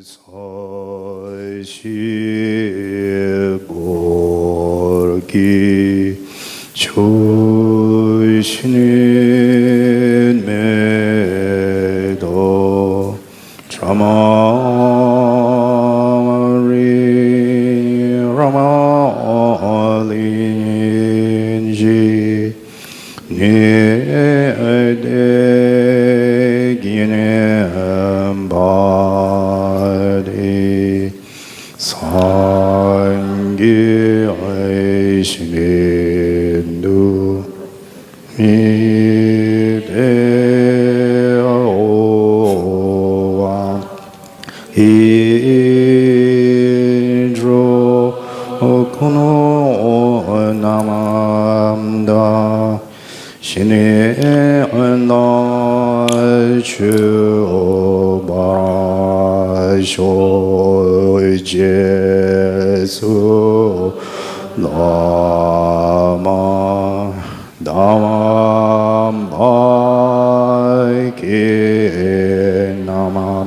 서시볼기 조신은 매도 라마린지 네대기는 바디 상기의신인두 미대오와 이드로 kuno namamda shine na chu ba sho jesu lama damam ba ke namam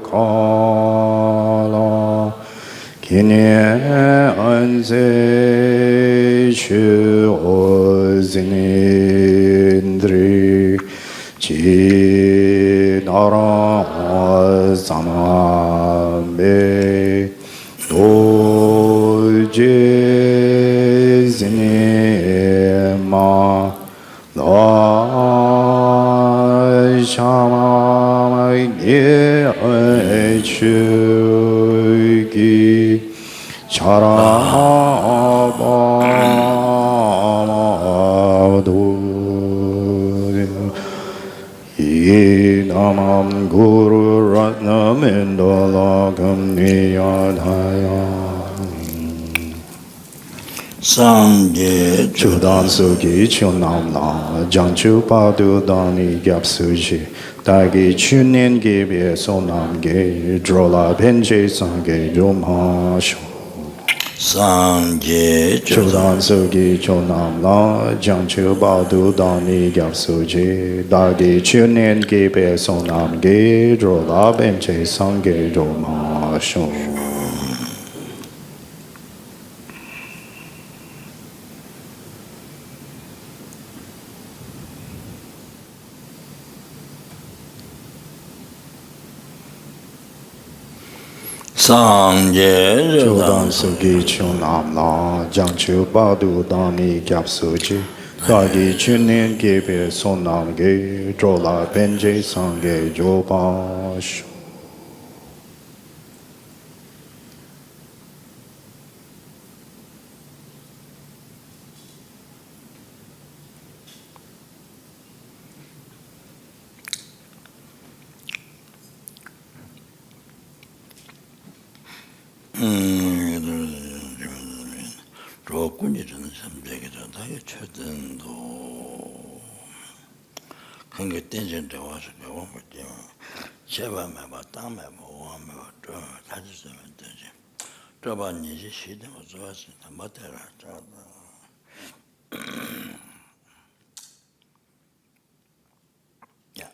kala kine anze chu zinindri chi nara samambe doje zinema la shama ye chugi charabadu ye namam guru ratnam indalagam niyadhaya Sangye Chudan sugi chunam la janchu padu dani gyap suji dagi chunin gibi sonam ge drola penje sange jumha shu Sangye Chudan sugi chunam la janchu padu dani gyap suji dagi chunin gibi sonam ge drola penje sange jumha shu Sangye Chodan sugi chunam la janchu padu dani gyap suji dagi chunin gibi sonam ge drola penje sange joba shu 조건이라는 삼백이다. 나의 최den도 그게 땡전데 와서 배워 볼게. 제발 매봐 땅 매봐 오면 또 다시 쓰면 되지. 저번에 이제 시대 뭐 좋았어. 맞더라. 야.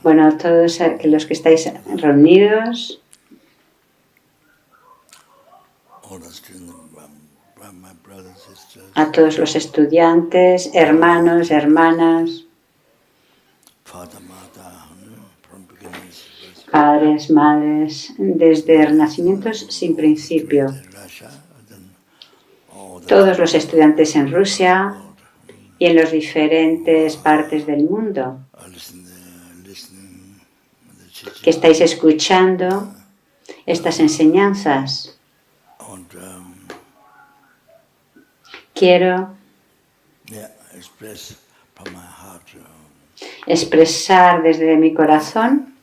Bueno, todos los que estáis reunidos, a todos los estudiantes, hermanos, hermanas, padres, madres, desde renacimientos sin principio. Todos los estudiantes en Rusia y en las diferentes partes del mundo que estáis escuchando estas enseñanzas. Quiero expresar desde mi corazón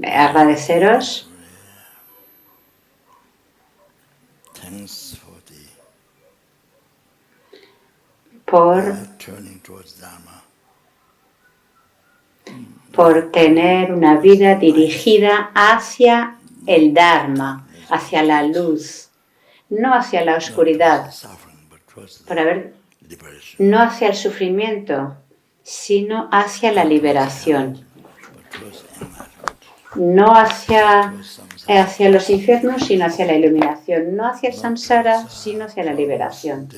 agradeceros thanks for the turning towards Dharma. por tener una vida dirigida hacia el Dharma, hacia la luz, no hacia la oscuridad, no hacia el sufrimiento, sino hacia la liberación, no hacia los infiernos, sino hacia la iluminación, no hacia el samsara, sino hacia la liberación,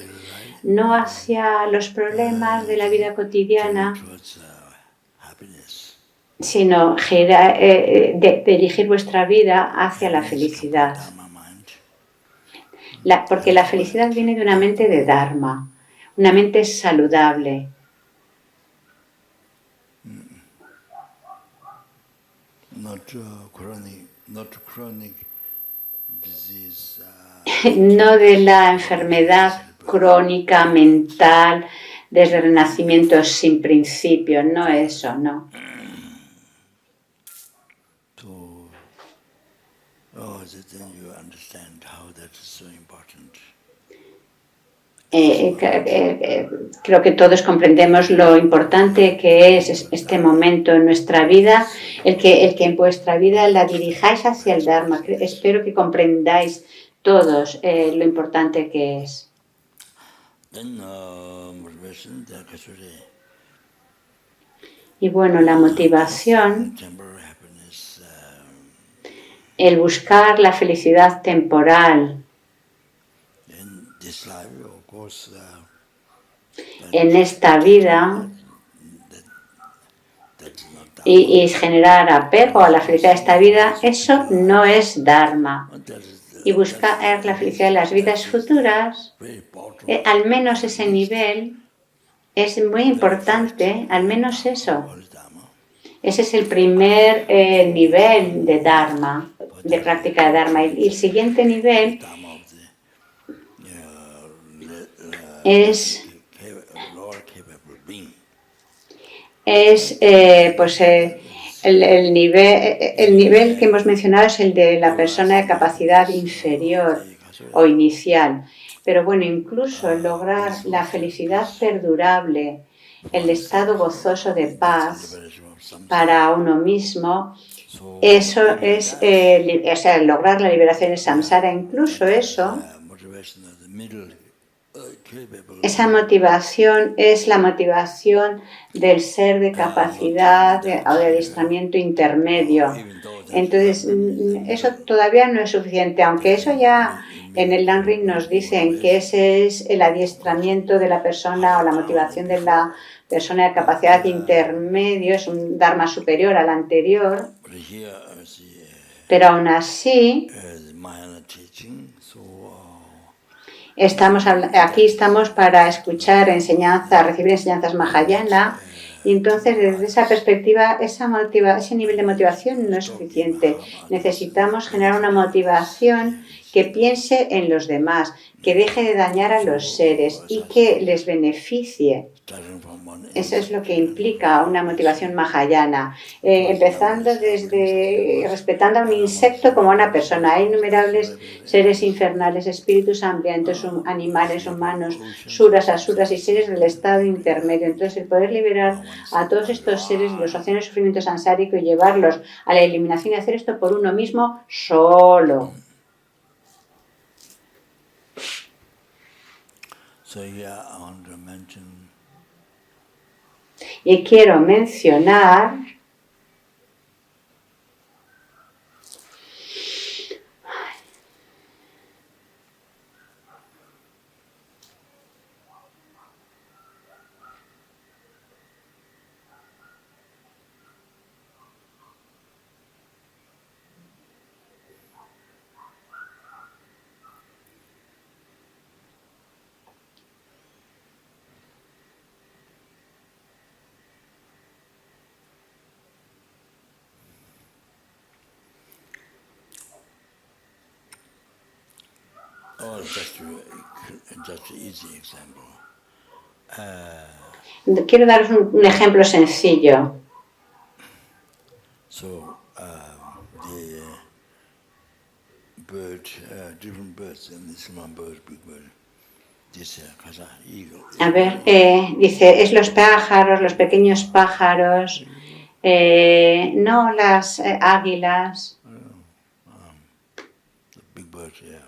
no hacia los problemas de la vida cotidiana, sino dirigir vuestra vida hacia la felicidad. Porque la felicidad viene de una mente de Dharma, una mente saludable. No de la enfermedad crónica mental desde el nacimiento sin principio, no eso, no. Creo que todos comprendemos lo importante que es este momento en nuestra vida, el que en vuestra vida la dirijáis hacia el Dharma. Espero que comprendáis todos lo importante que es. Y bueno, la motivación, el buscar la felicidad temporal en esta vida y generar apego a la felicidad de esta vida, eso no es Dharma. Y buscar la felicidad de las vidas futuras, al menos ese nivel, es muy importante, al menos eso. Ese es el primer nivel de Dharma, de práctica de Dharma. Y el siguiente nivel es el nivel que hemos mencionado es el de la persona de capacidad inferior o inicial. Pero bueno, incluso lograr la felicidad perdurable, el estado gozoso de paz para uno mismo, eso es lograr la liberación del samsara. Incluso eso, esa motivación es la motivación del ser de capacidad o de adiestramiento intermedio. Entonces, eso todavía no es suficiente, aunque eso ya en el Langring nos dicen que ese es el adiestramiento de la persona o la motivación de la persona de capacidad intermedio, es un Dharma superior al anterior, pero aún así aquí estamos para escuchar recibir enseñanzas Mahayana, y entonces desde esa perspectiva ese nivel de motivación no es suficiente. Necesitamos generar una motivación que piense en los demás, que deje de dañar a los seres y que les beneficie. Eso es lo que implica una motivación mahayana, empezando respetando a un insecto como a una persona. Hay innumerables seres infernales, espíritus hambrientos, animales, humanos, suras, asuras y seres del estado intermedio. Entonces, el poder liberar a todos estos seres de los océanos de sufrimiento sansárico y llevarlos a la eliminación y hacer esto por uno mismo solo. Y quiero mencionar quiero daros un ejemplo sencillo. different birds, and this one bird, big bird. This eagle. A ver, dice, es los pájaros, los pequeños pájaros, no las águilas. The big birds, yeah.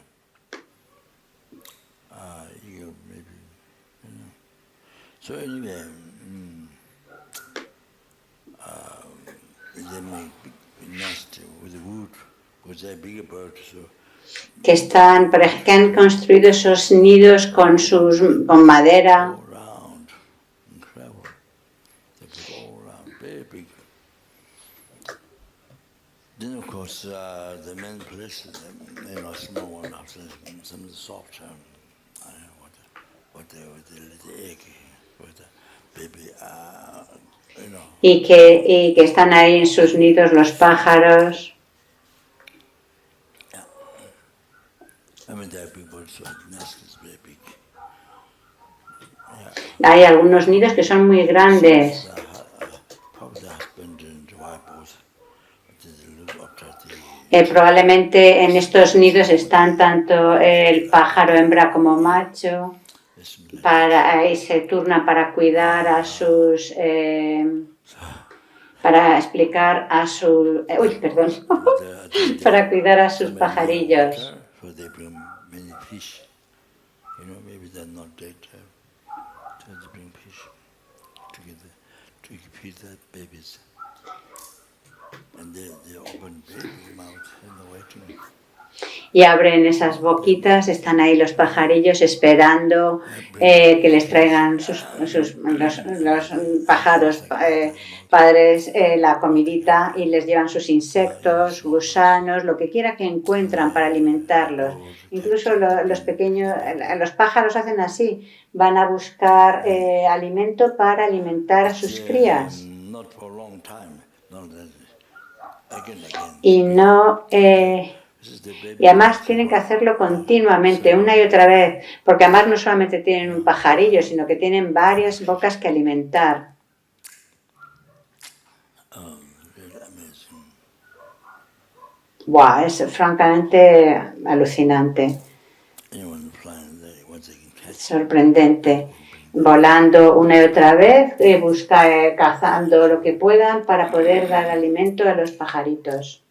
Eagle, maybe. So anyway, they make big nest with wood, because they're bigger birds, so. Que han construido esos nidos con madera. All around and travel. They put all around, very big. Then of course the main places, small one after some of the soft I don't know what the egg, what the baby, Y que están ahí en sus nidos los pájaros. I mean, there are big birds, so the nest is very big. Hay algunos nidos que son muy grandes. Probably the husband and wife both. They look up at Probablemente en estos nidos están tanto el pájaro hembra como macho. Y se turnan para cuidar a sus... para explicar a sus... para cuidar a sus pajarillos. So they bring many fish. Maybe they're not dead. So they bring fish together to feed the babies. And they open baby mouth and they're waiting. Y abren esas boquitas, están ahí los pajarillos esperando que les traigan los pájaros padres la comidita y les llevan sus insectos, gusanos, lo que quiera que encuentran para alimentarlos. Incluso los pájaros hacen así, van a buscar alimento para alimentar a sus crías. Y no... y además tienen que hacerlo continuamente, una y otra vez, porque además no solamente tienen un pajarillo, sino que tienen varias bocas que alimentar. Wow, es francamente alucinante, sorprendente. Volando una y otra vez, cazando lo que puedan para poder dar alimento a los pajaritos.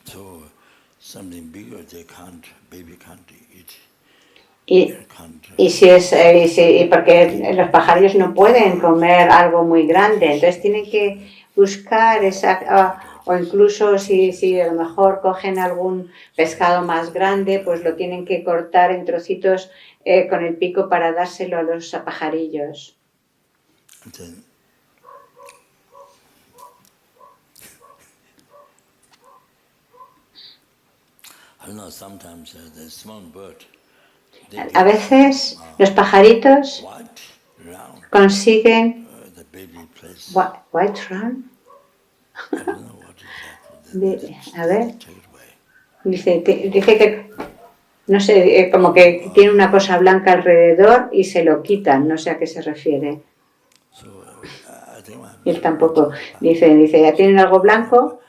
So something bigger baby can't eat. Porque los pajarillos no pueden comer algo muy grande, entonces tienen que buscar o incluso si a lo mejor cogen algún pescado más grande, pues lo tienen que cortar en trocitos con el pico para dárselo a los pajarillos. A veces los pajaritos consiguen white run. A ver, dice que no sé, como que tiene una cosa blanca alrededor y se lo quitan, no sé a qué se refiere. Y él tampoco. Dice, ¿ya tienen algo blanco?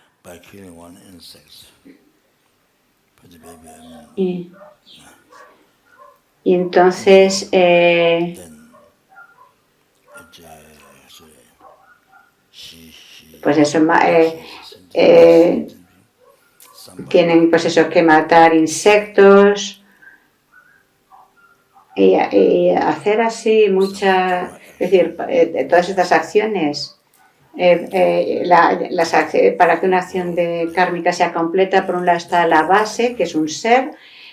Y entonces pues eso, tienen pues eso que matar insectos y hacer así es decir, todas estas acciones para que una acción kármica sea completa. Por un lado está la base, que es un ser,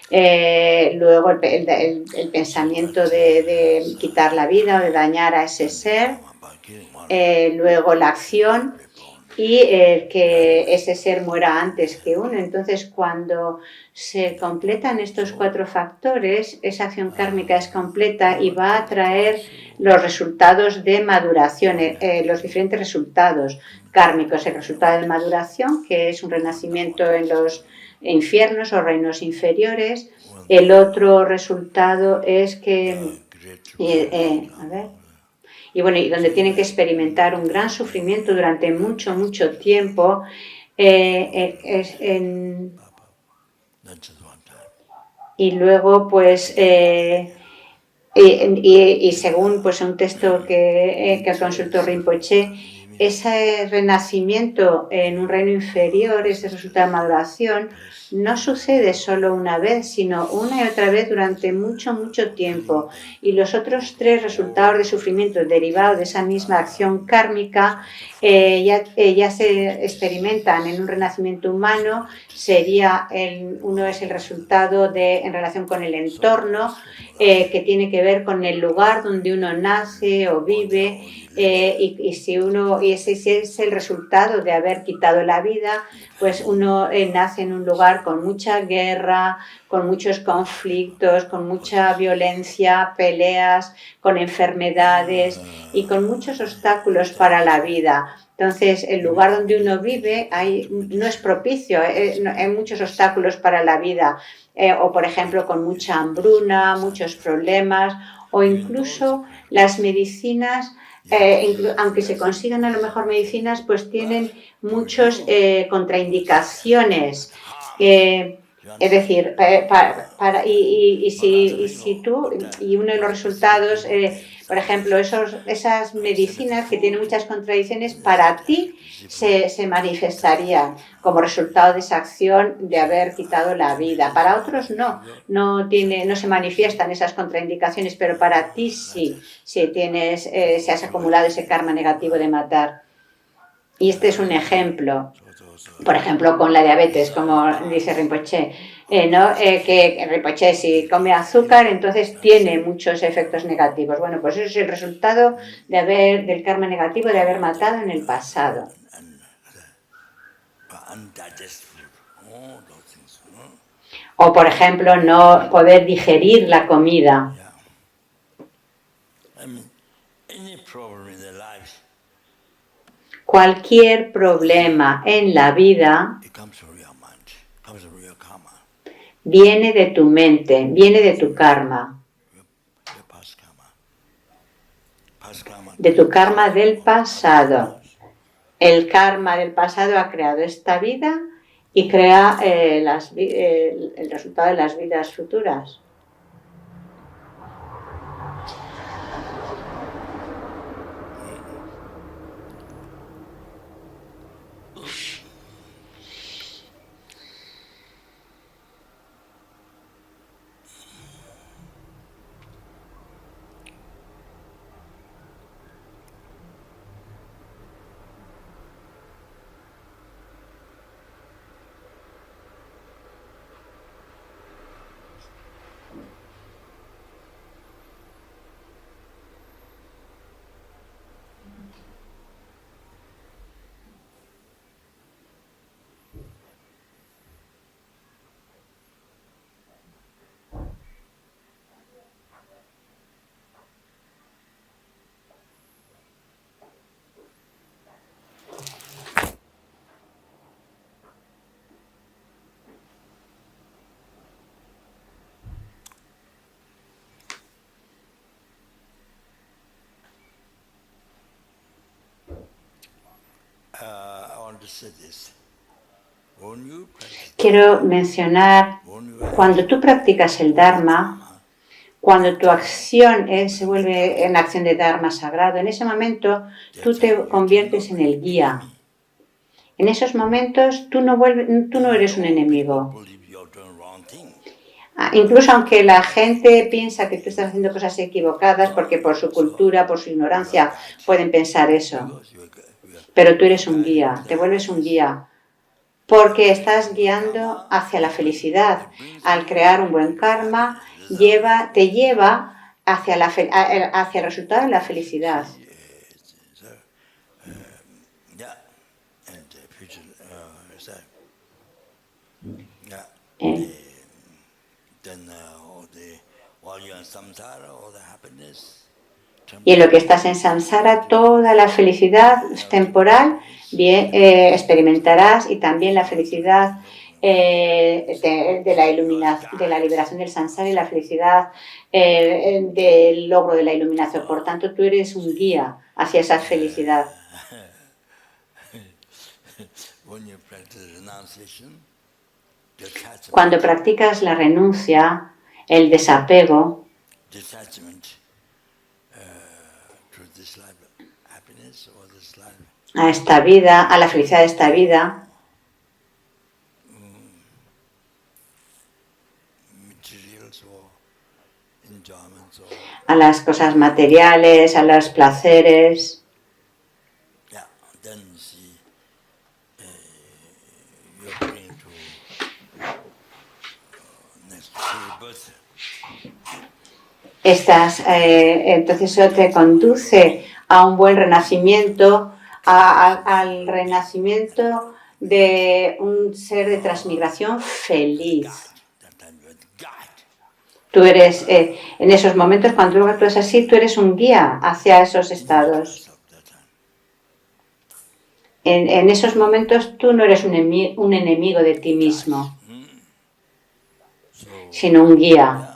luego el pensamiento de quitar la vida o de dañar a ese ser, luego la acción y que ese ser muera antes que uno. Entonces, cuando se completan estos 4 factores, esa acción kármica es completa y va a traer los resultados de maduración, los diferentes resultados kármicos. El resultado de maduración, que es un renacimiento en los infiernos o reinos inferiores. El otro resultado es que... y bueno, y donde tienen que experimentar un gran sufrimiento durante mucho, mucho tiempo, Not just one time. y luego pues y según pues un texto que consultó Rinpoche, ese renacimiento en un reino inferior, ese resultado de maduración, no sucede solo una vez, sino una y otra vez durante mucho, mucho tiempo. Y los otros 3 resultados de sufrimiento derivados de esa misma acción kármica ya se experimentan en un renacimiento humano. Uno es el resultado en relación con el entorno, que tiene que ver con el lugar donde uno nace o vive, y ese es el resultado de haber quitado la vida, pues uno nace en un lugar con mucha guerra, con muchos conflictos, con mucha violencia, peleas, con enfermedades y con muchos obstáculos para la vida. Entonces, el lugar donde uno vive no es propicio, hay muchos obstáculos para la vida, o por ejemplo con mucha hambruna, muchos problemas, o incluso las medicinas, aunque se consigan a lo mejor medicinas, pues tienen muchas contraindicaciones. Es decir, y uno de los resultados, por ejemplo, esas medicinas que tienen muchas contradicciones, para ti se manifestarían como resultado de esa acción de haber quitado la vida. Para otros no se manifiestan esas contraindicaciones, pero para ti sí, si has acumulado ese karma negativo de matar. Y este es un ejemplo. Por ejemplo, con la diabetes, como dice Rinpoche, que Rinpoche si come azúcar, entonces tiene muchos efectos negativos. Bueno, pues eso es el resultado del karma negativo de haber matado en el pasado. O, por ejemplo, no poder digerir la comida. Cualquier problema en la vida viene de tu mente, viene de tu karma, de tu karma del pasado. El karma del pasado ha creado esta vida y crea el resultado de las vidas futuras. Quiero mencionar, cuando tú practicas el Dharma, cuando tu acción se vuelve en acción de Dharma sagrado, en ese momento tú te conviertes en el guía. En esos momentos tú no eres un enemigo. Incluso aunque la gente piensa que tú estás haciendo cosas equivocadas, porque por su cultura, por su ignorancia, pueden pensar eso. Pero tú eres un guía, te vuelves un guía, porque estás guiando hacia la felicidad. Al crear un buen karma, te lleva hacia el resultado de la felicidad. Y en lo que estás en samsara, toda la felicidad temporal experimentarás, y también la felicidad de la iluminación, de la liberación del samsara y la felicidad del logro de la iluminación. Por tanto, tú eres un guía hacia esa felicidad. Cuando practicas la renuncia, el desapego a esta vida, a la felicidad de esta vida, a las cosas materiales, a los placeres, entonces eso te conduce a un buen renacimiento, al renacimiento de un ser de transmigración feliz. Tú eres, en esos momentos, cuando tú actúas así, tú eres un guía hacia esos estados. En esos momentos tú no eres un enemigo de ti mismo, sino un guía.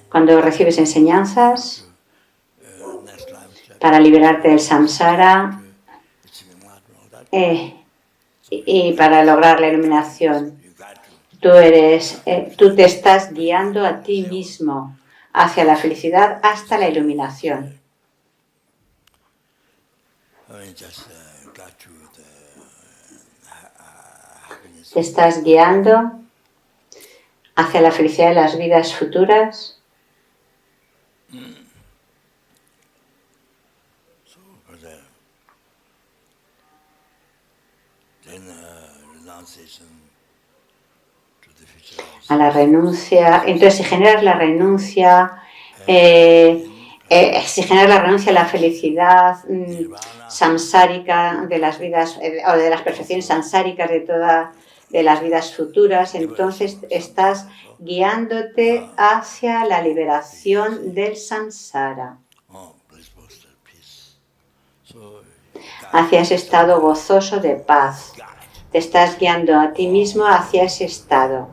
Cuando recibes enseñanzas para liberarte del samsara y para lograr la iluminación, tú te estás guiando a ti mismo hacia la felicidad hasta la iluminación. Te estás guiando hacia la felicidad de las vidas futuras. A la renuncia. Entonces, si generas la renuncia, a la felicidad samsárica de las vidas o de las perfecciones samsáricas de las vidas futuras, entonces estás guiándote hacia la liberación del samsara, hacia ese estado gozoso de paz. Te estás guiando a ti mismo hacia ese estado.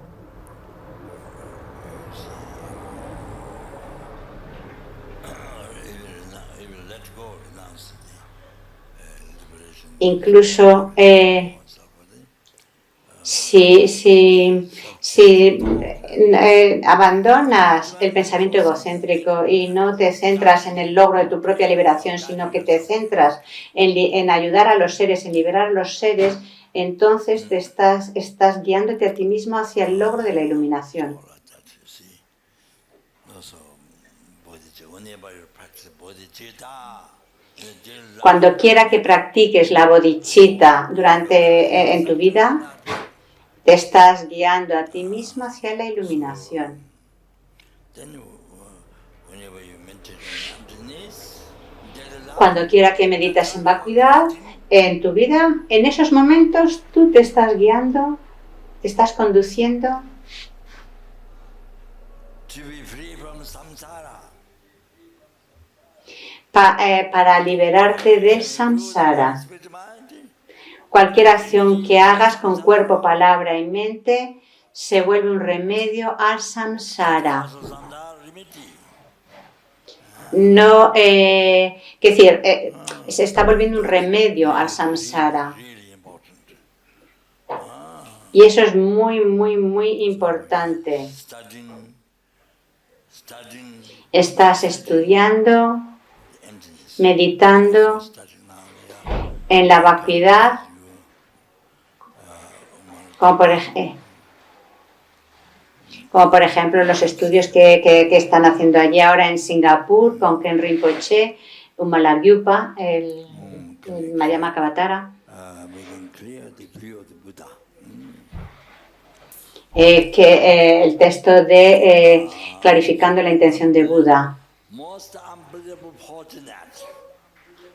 Incluso si abandonas el pensamiento egocéntrico y no te centras en el logro de tu propia liberación, sino que te centras en ayudar a los seres, en liberar a los seres, entonces te estás guiándote a ti mismo hacia el logro de la iluminación. Cuando quiera que practiques la bodhicitta en tu vida, te estás guiando a ti mismo hacia la iluminación. Cuando quiera que medites en vacuidad, en tu vida, en esos momentos tú te estás guiando, te estás conduciendo para liberarte del samsara. Cualquier acción que hagas con cuerpo, palabra y mente se vuelve un remedio al samsara. No, se está volviendo un remedio al samsara. Y eso es muy, muy, muy importante. Estás estudiando, meditando en la vacuidad, como por ejemplo los estudios que están haciendo allí ahora en Singapur con Ken Rinpoche, Umalagyupa, el Madhyamakavatara, el texto de clarificando la intención de Buda.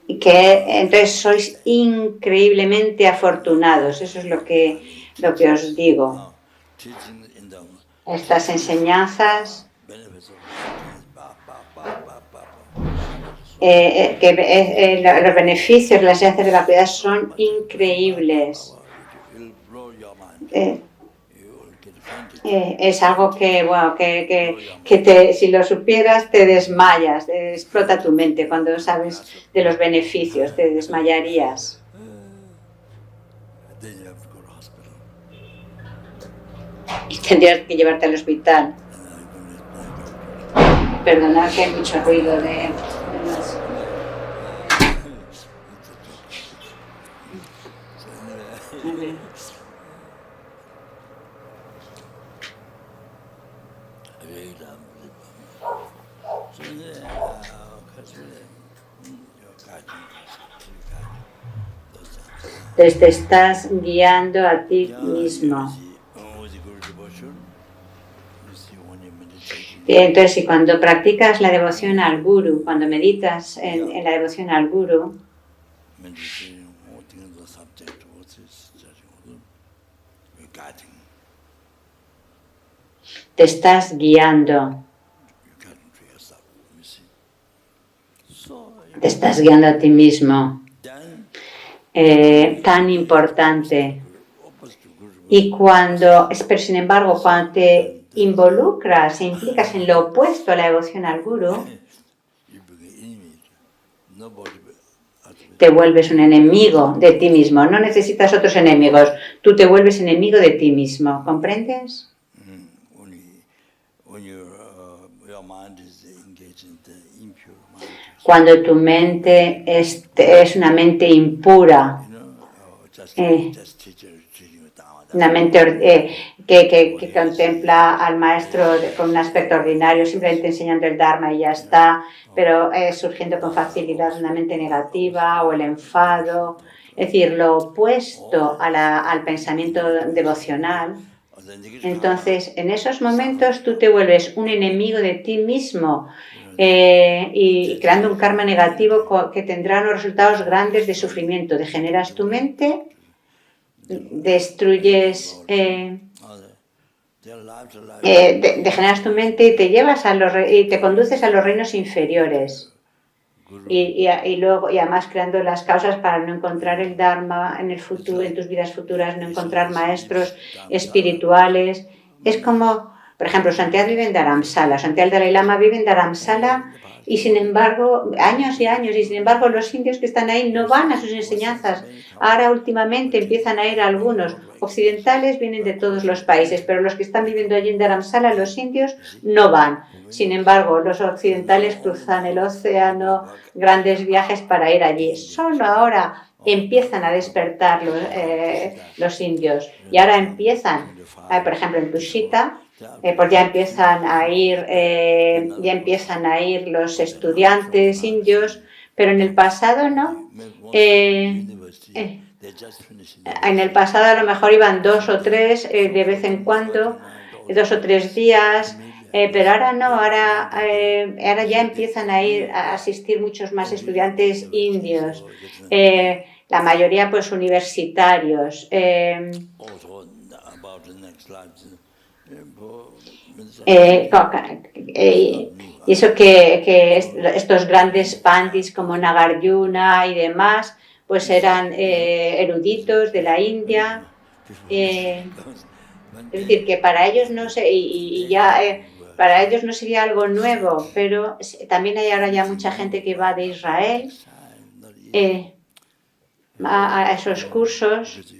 Y que entonces sois increíblemente afortunados, eso es lo que os digo. Estas enseñanzas los beneficios de las enseñanzas de la piedad son increíbles. It'll blow your mind. Eh, You'll get fainted. es algo que, bueno, si lo supieras te desmayas, explota tu mente cuando sabes de los beneficios, te desmayarías. Then you have to go to hospital. Y tendrías que llevarte al hospital. And I'm going to let my doctor. Perdonad que hay mucho ruido de más. So anyway, very so anyway, you're guiding us. Te estás guiando a ti mismo. Entonces, si cuando practicas la devoción al Guru, cuando meditas en la devoción al Guru, te estás guiando. Te estás guiando a ti mismo. Tan importante. Y pero sin embargo, cuando te involucras e implicas en lo opuesto a la devoción al Guru, te vuelves un enemigo de ti mismo. No necesitas otros enemigos. Tú te vuelves enemigo de ti mismo. ¿Comprendes? Cuando tu mente es una mente impura, una mente que contempla al maestro con un aspecto ordinario, simplemente enseñando el Dharma y ya está, pero surgiendo con facilidad una mente negativa o el enfado, es decir, lo opuesto al pensamiento devocional. Entonces, en esos momentos tú te vuelves un enemigo de ti mismo y creando un karma negativo que tendrá unos resultados grandes de sufrimiento. Degeneras tu mente, destruyes, degeneras tu mente y te llevas y te conduces a los reinos inferiores. Y además creando las causas para no encontrar el Dharma en el futuro, en tus vidas futuras, no encontrar maestros espirituales. Es como, por ejemplo, Santiago vive en Dharamsala, Santiago Dalai Lama vive en Dharamsala y sin embargo, años y años, y sin embargo los indios que están ahí no van a sus enseñanzas. Ahora últimamente empiezan a ir algunos. Occidentales vienen de todos los países, pero los que están viviendo allí en Dharamsala, los indios, no van. Sin embargo, los occidentales cruzan el océano, grandes viajes para ir allí. Solo ahora empiezan a despertar los indios y ahora empiezan, por ejemplo, en Tushita, pues ya empiezan a ir los estudiantes indios, pero en el pasado no. En el pasado a lo mejor iban 2 o 3 de vez en cuando, 2 o 3 días, pero ahora no, ahora ya empiezan a asistir muchos más estudiantes indios, la mayoría pues universitarios. Y eso que estos grandes pandits como Nagarjuna y demás, pues eran eruditos de la India. Es decir, que para ellos no para ellos no sería algo nuevo, pero también hay ahora ya mucha gente que va de Israel a esos cursos.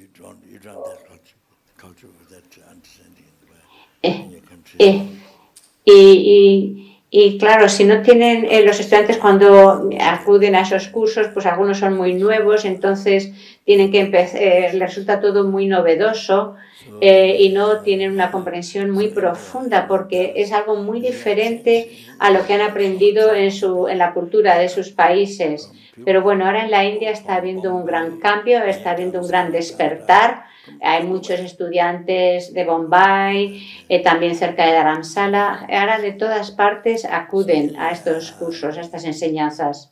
Y claro, si no tienen los estudiantes cuando acuden a esos cursos, pues algunos son muy nuevos, entonces tienen que les resulta todo muy novedoso y no tienen una comprensión muy profunda porque es algo muy diferente a lo que han aprendido en la cultura de sus países. Pero bueno, ahora en la India está habiendo un gran cambio, está habiendo un gran despertar. Hay muchos estudiantes de Bombay, también cerca de Dharamsala. Ahora de todas partes acuden a estos cursos, a estas enseñanzas.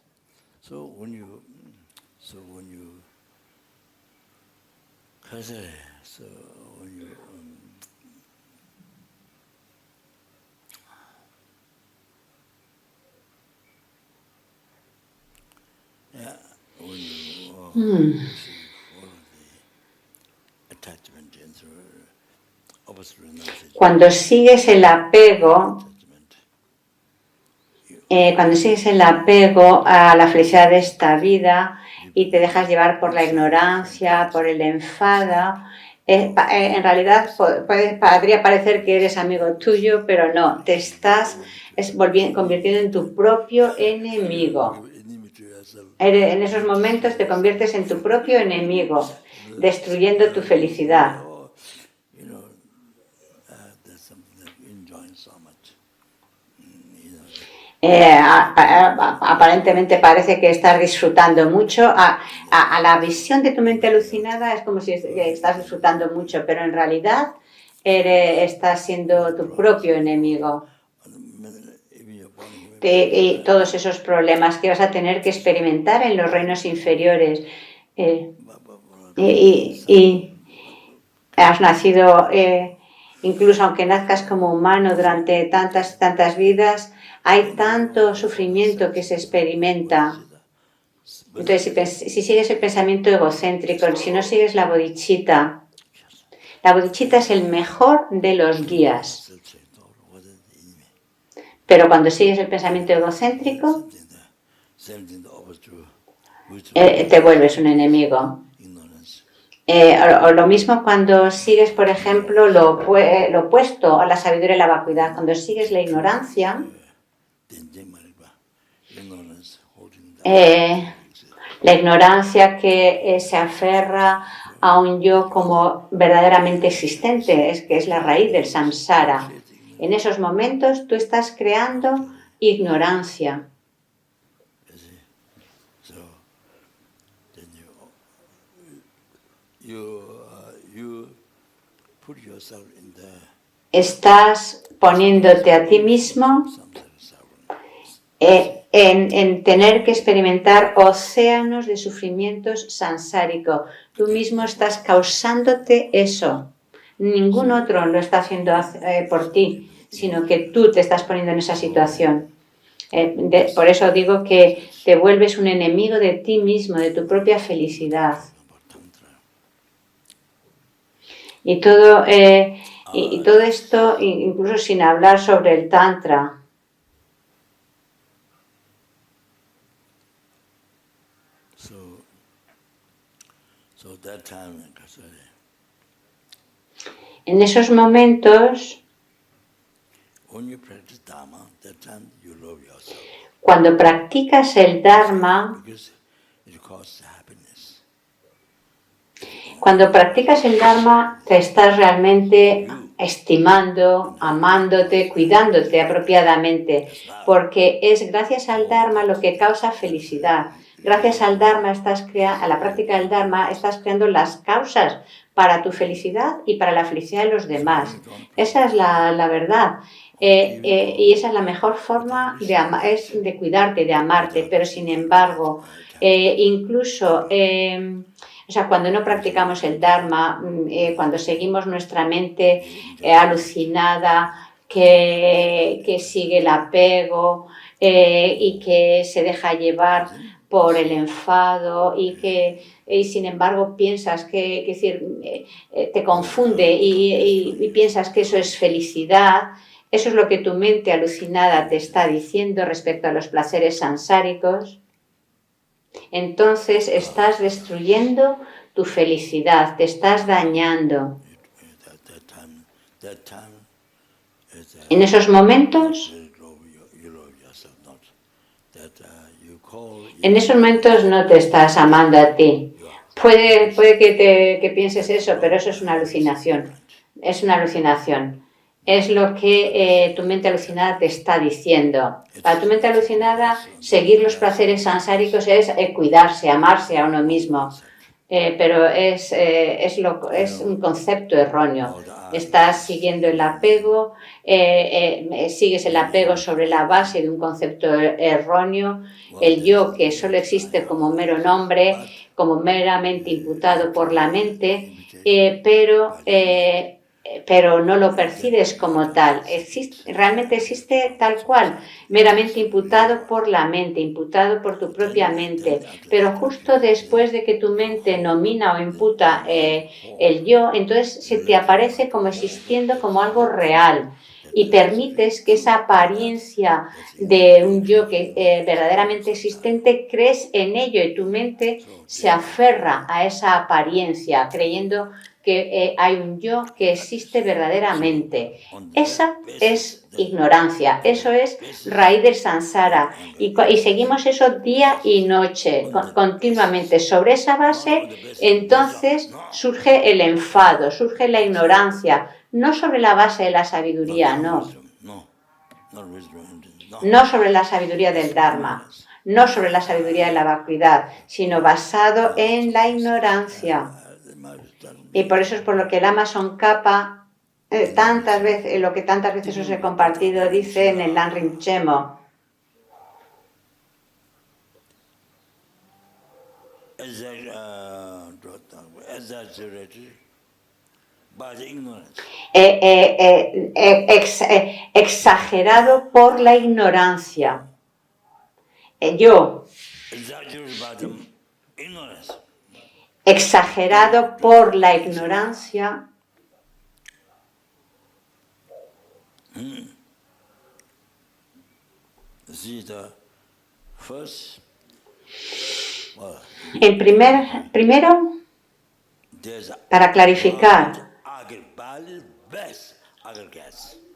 attachment and opposite renunciation. Cuando sigues el apego, a la felicidad de esta vida y te dejas llevar por la ignorancia, por el enfado, en realidad podría parecer que eres amigo tuyo, pero no, te estás convirtiendo en tu propio enemigo. En esos momentos te conviertes en tu propio enemigo, destruyendo tu felicidad. Aparentemente parece que estás disfrutando mucho. A la visión de tu mente alucinada es como si estás disfrutando mucho, pero en realidad estás siendo tu propio enemigo. Y todos esos problemas que vas a tener que experimentar en los reinos inferiores. Y has nacido, incluso aunque nazcas como humano durante tantas vidas, hay tanto sufrimiento que se experimenta. Entonces, si sigues el pensamiento egocéntrico, si no sigues la bodhicitta es el mejor de los guías. Pero cuando sigues el pensamiento egocéntrico, te vuelves un enemigo. O lo mismo cuando sigues, por ejemplo, lo opuesto a la sabiduría y la vacuidad. Cuando sigues la ignorancia, la ignorancia que se aferra a un yo como verdaderamente existente, que es la raíz del samsara. En esos momentos tú estás creando ignorancia. Estás poniéndote a ti mismo en tener que experimentar océanos de sufrimientos sansáricos. Tú mismo estás causándote eso. Ningún otro lo está haciendo por ti, sino que tú te estás poniendo en esa situación. Por eso digo que te vuelves un enemigo de ti mismo, de tu propia felicidad. Y todo esto, incluso sin hablar sobre el Tantra. En esos momentos, cuando practicas el Dharma, te estás realmente estimando, amándote, cuidándote apropiadamente, porque es gracias al Dharma lo que causa felicidad. Gracias al Dharma a la práctica del Dharma estás creando las causas para tu felicidad y para la felicidad de los demás. Esa es la verdad. Y esa es la mejor forma de cuidarte, de amarte, pero sin embargo, incluso cuando no practicamos el Dharma, cuando seguimos nuestra mente alucinada que sigue el apego y que se deja llevar por el enfado y sin embargo piensas te confunde y piensas que eso es felicidad. Eso es lo que tu mente alucinada te está diciendo respecto a los placeres sansáricos. Entonces estás destruyendo tu felicidad, te estás dañando. En esos momentos no te estás amando a ti. Puede que pienses eso, pero eso es una alucinación. Es una alucinación. Es lo que tu mente alucinada te está diciendo. Para tu mente alucinada, seguir los placeres sansáricos es cuidarse, amarse a uno mismo. Pero es un concepto erróneo. Estás siguiendo el apego, sigues el apego sobre la base de un concepto erróneo, el yo que solo existe como mero nombre, como meramente imputado por la mente, pero pero no lo percibes como tal. Realmente existe tal cual, meramente imputado por la mente, imputado por tu propia mente. Pero justo después de que tu mente nomina o imputa el yo, entonces se te aparece como existiendo como algo real. Y permites que esa apariencia de un yo que verdaderamente existente, crees en ello y tu mente se aferra a esa apariencia, creyendo que hay un yo que existe verdaderamente. Esa es ignorancia, eso es raíz del samsara y seguimos eso día y noche, continuamente. Sobre esa base, entonces surge el enfado, surge la ignorancia, no sobre la base de la sabiduría, no. No sobre la sabiduría del Dharma, no sobre la sabiduría de la vacuidad, sino basado en la ignorancia. Y por eso es por lo que el Amazon Kappa, tantas veces, lo que tantas veces os he compartido, dice en el Lanrim Chemo. Exagerado por la ignorancia. Yo. Exagerado por la ignorancia. Primero, para clarificar,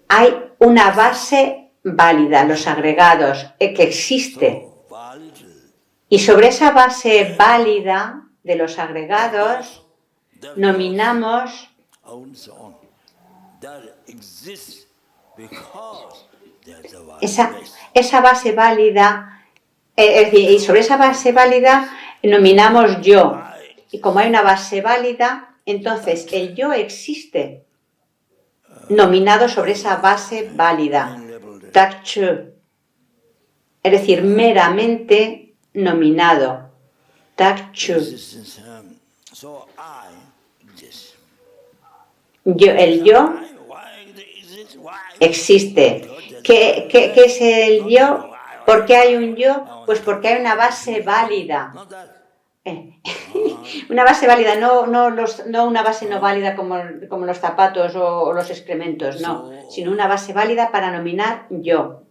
hay una base válida, los agregados, que existe. Y sobre esa base válida de los agregados, nominamos esa base válida, es decir, y sobre esa base válida nominamos yo. Y como hay una base válida, entonces el yo existe nominado sobre esa base válida. Takchu. Es decir, meramente nominado. Takchu. El yo existe. ¿Qué es el yo? ¿Por qué hay un yo? Pues porque hay una base válida. Una base válida, no una base no válida como los zapatos o los excrementos, no, sino una base válida para nominar yo.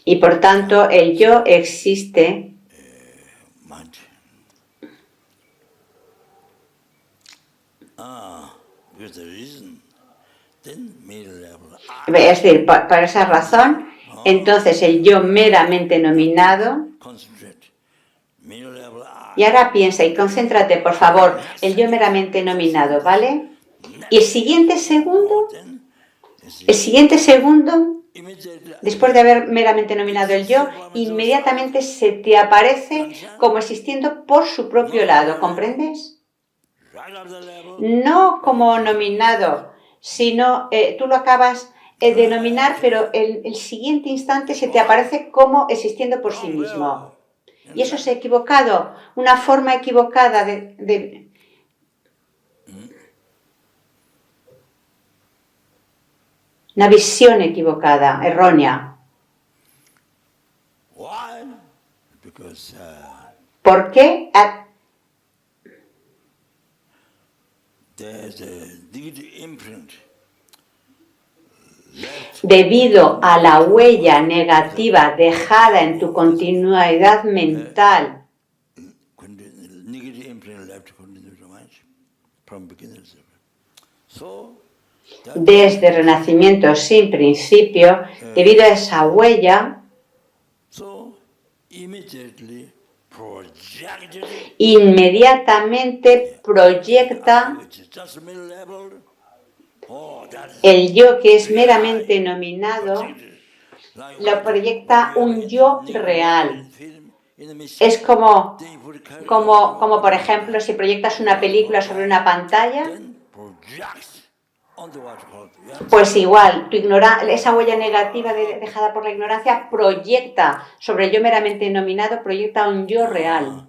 Y por tanto, el yo existe es decir, por esa razón, entonces el yo meramente nominado. Y ahora piensa y concéntrate, por favor, el yo meramente nominado, ¿vale? Y el siguiente segundo, después de haber meramente nominado el yo, inmediatamente se te aparece como existiendo por su propio lado, ¿comprendes? No como nominado, sino tú lo acabas de denominar, pero el siguiente instante se te aparece como existiendo por sí mismo. Y eso es equivocado, una forma equivocada una visión equivocada, errónea. ¿Por qué? Debido a la huella negativa dejada en tu continuidad mental desde renacimiento sin principio, debido a esa huella, inmediatamente proyecta el yo que es meramente nominado, lo proyecta un yo real. Es como por ejemplo, si proyectas una película sobre una pantalla, pues igual, esa huella negativa dejada por la ignorancia proyecta sobre el yo meramente nominado, proyecta un yo real.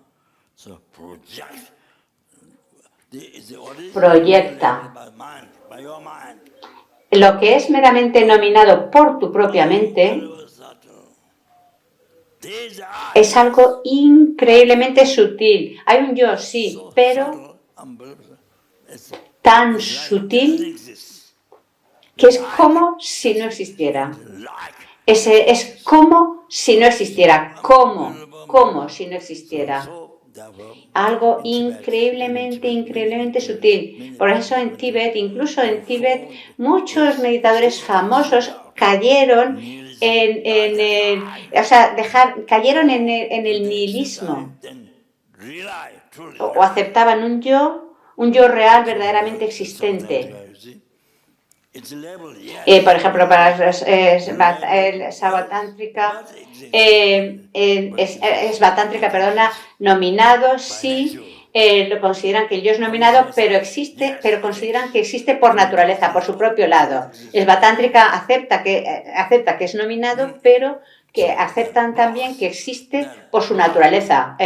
proyecta. Lo que es meramente nominado por tu propia mente es algo increíblemente sutil. Hay un yo, sí, pero tan sutil que es como si no existiera. Es como si no existiera. Como si no existiera. Algo increíblemente sutil. Por eso en Tíbet, incluso en Tíbet, muchos meditadores famosos cayeron cayeron en el nihilismo o aceptaban un yo real verdaderamente existente. Por ejemplo, para el Svatántrika, nominado, sí, lo consideran que el yo es nominado, pero consideran que existe por naturaleza, por su propio lado. El Svatántrika acepta que es nominado, pero que aceptan también que existe por su naturaleza,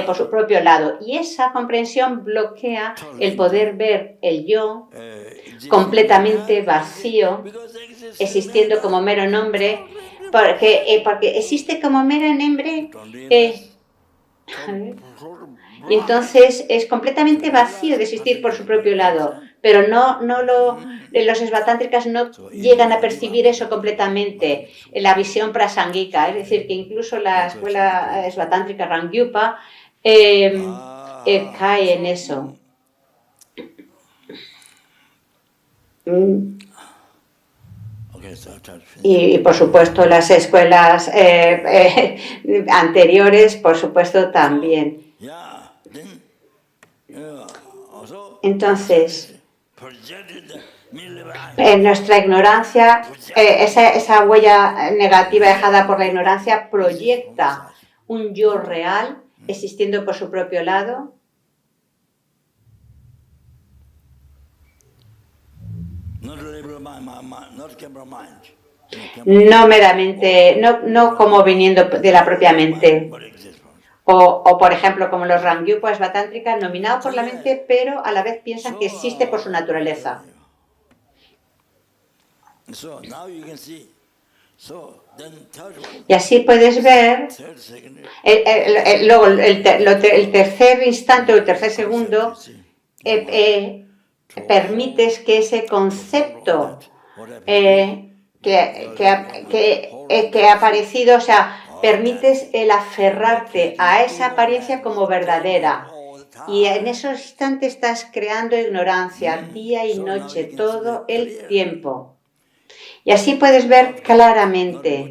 por su propio lado. Y esa comprensión bloquea el poder ver el yo completamente vacío, existiendo como mero nombre, porque existe como mero nombre, y entonces es completamente vacío de existir por su propio lado, pero los esvatántricas no llegan a percibir eso completamente, la visión prasangika, es decir, que incluso la escuela esvatántrica Rangyupa cae en eso. Y por supuesto las escuelas anteriores, por supuesto también. Entonces, en nuestra ignorancia, esa huella negativa dejada por la ignorancia proyecta un yo real existiendo por su propio lado. No meramente, no como viniendo de la propia mente. O por ejemplo, como los Rangyupa Svatántrika, nominado por la mente, pero a la vez piensan que existe por su naturaleza. Y así puedes ver, luego el tercer instante o el tercer segundo, permites que ese concepto que ha aparecido, o sea, permites el aferrarte a esa apariencia como verdadera. Y en esos instantes estás creando ignorancia, día y noche, todo el tiempo. Y así puedes ver claramente.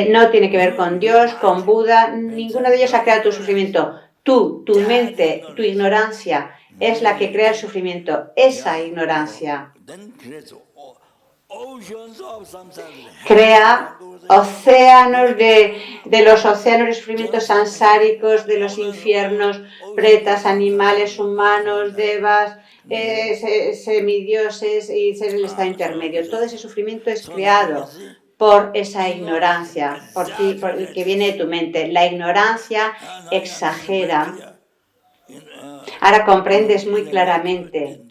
No tiene que ver con Dios, con Buda, ninguno de ellos ha creado tu sufrimiento. Tú, tu mente, tu ignorancia es la que crea el sufrimiento, esa ignorancia. Crea océanos de los océanos de sufrimientos sansáricos, de los infiernos, pretas, animales, humanos, devas, semidioses y seres del estado intermedio. Todo ese sufrimiento es creado por esa ignorancia, que viene de tu mente. La ignorancia exagera. Ahora comprendes muy claramente.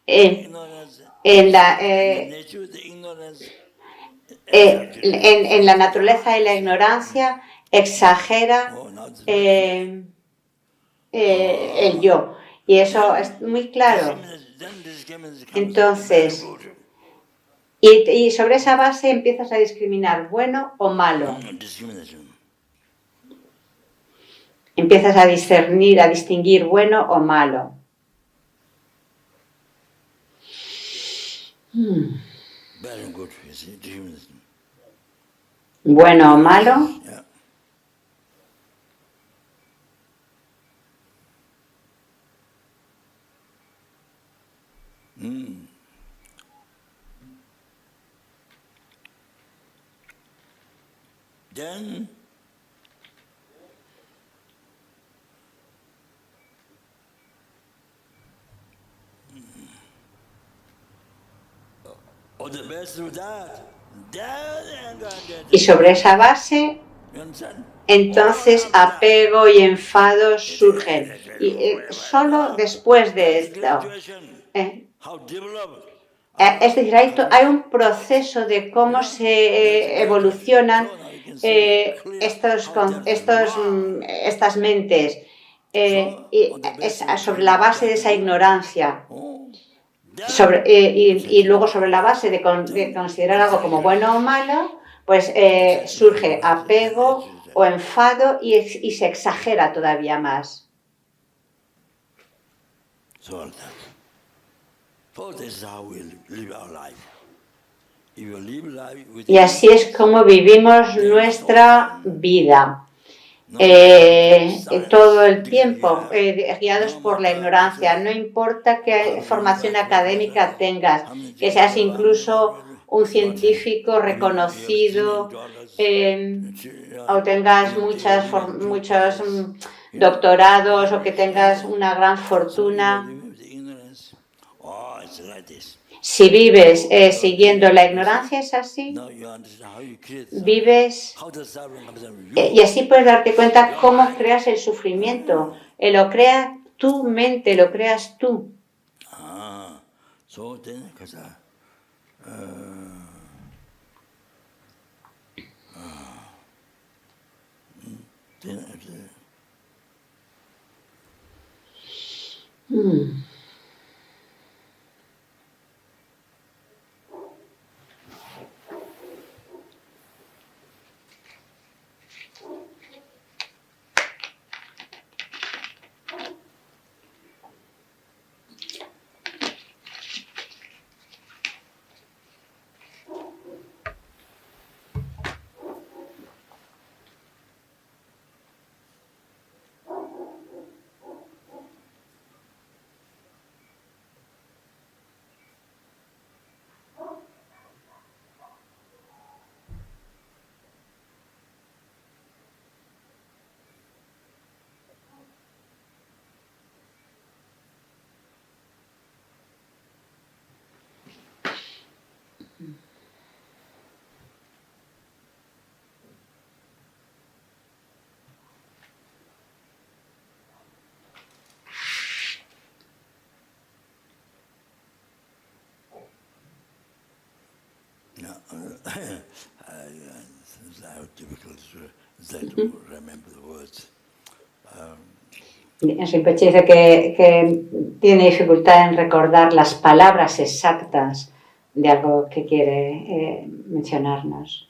En la naturaleza de la ignorancia exagera el yo. Y eso es muy claro. Entonces, y sobre esa base empiezas a discriminar bueno o malo. Empiezas a discernir, a distinguir bueno o malo. Bueno o malo. Then Y sobre esa base entonces apego y enfado surgen. Y solo después de esto. Es decir, hay un proceso de cómo se evolucionan estas mentes sobre la base de esa ignorancia. Y luego sobre la base de considerar algo como bueno o malo, pues surge apego o enfado y se exagera todavía más. Y así es como vivimos nuestra vida. Todo el tiempo, guiados por la ignorancia. No importa qué formación académica tengas, que seas incluso un científico reconocido o tengas muchos doctorados o que tengas una gran fortuna. Si vives siguiendo la ignorancia, es así. Vives y así puedes darte cuenta cómo creas el sufrimiento. Lo crea tu mente, lo creas tú. Rinpoche dice que tiene dificultad en recordar las palabras exactas de algo que quiere mencionarnos.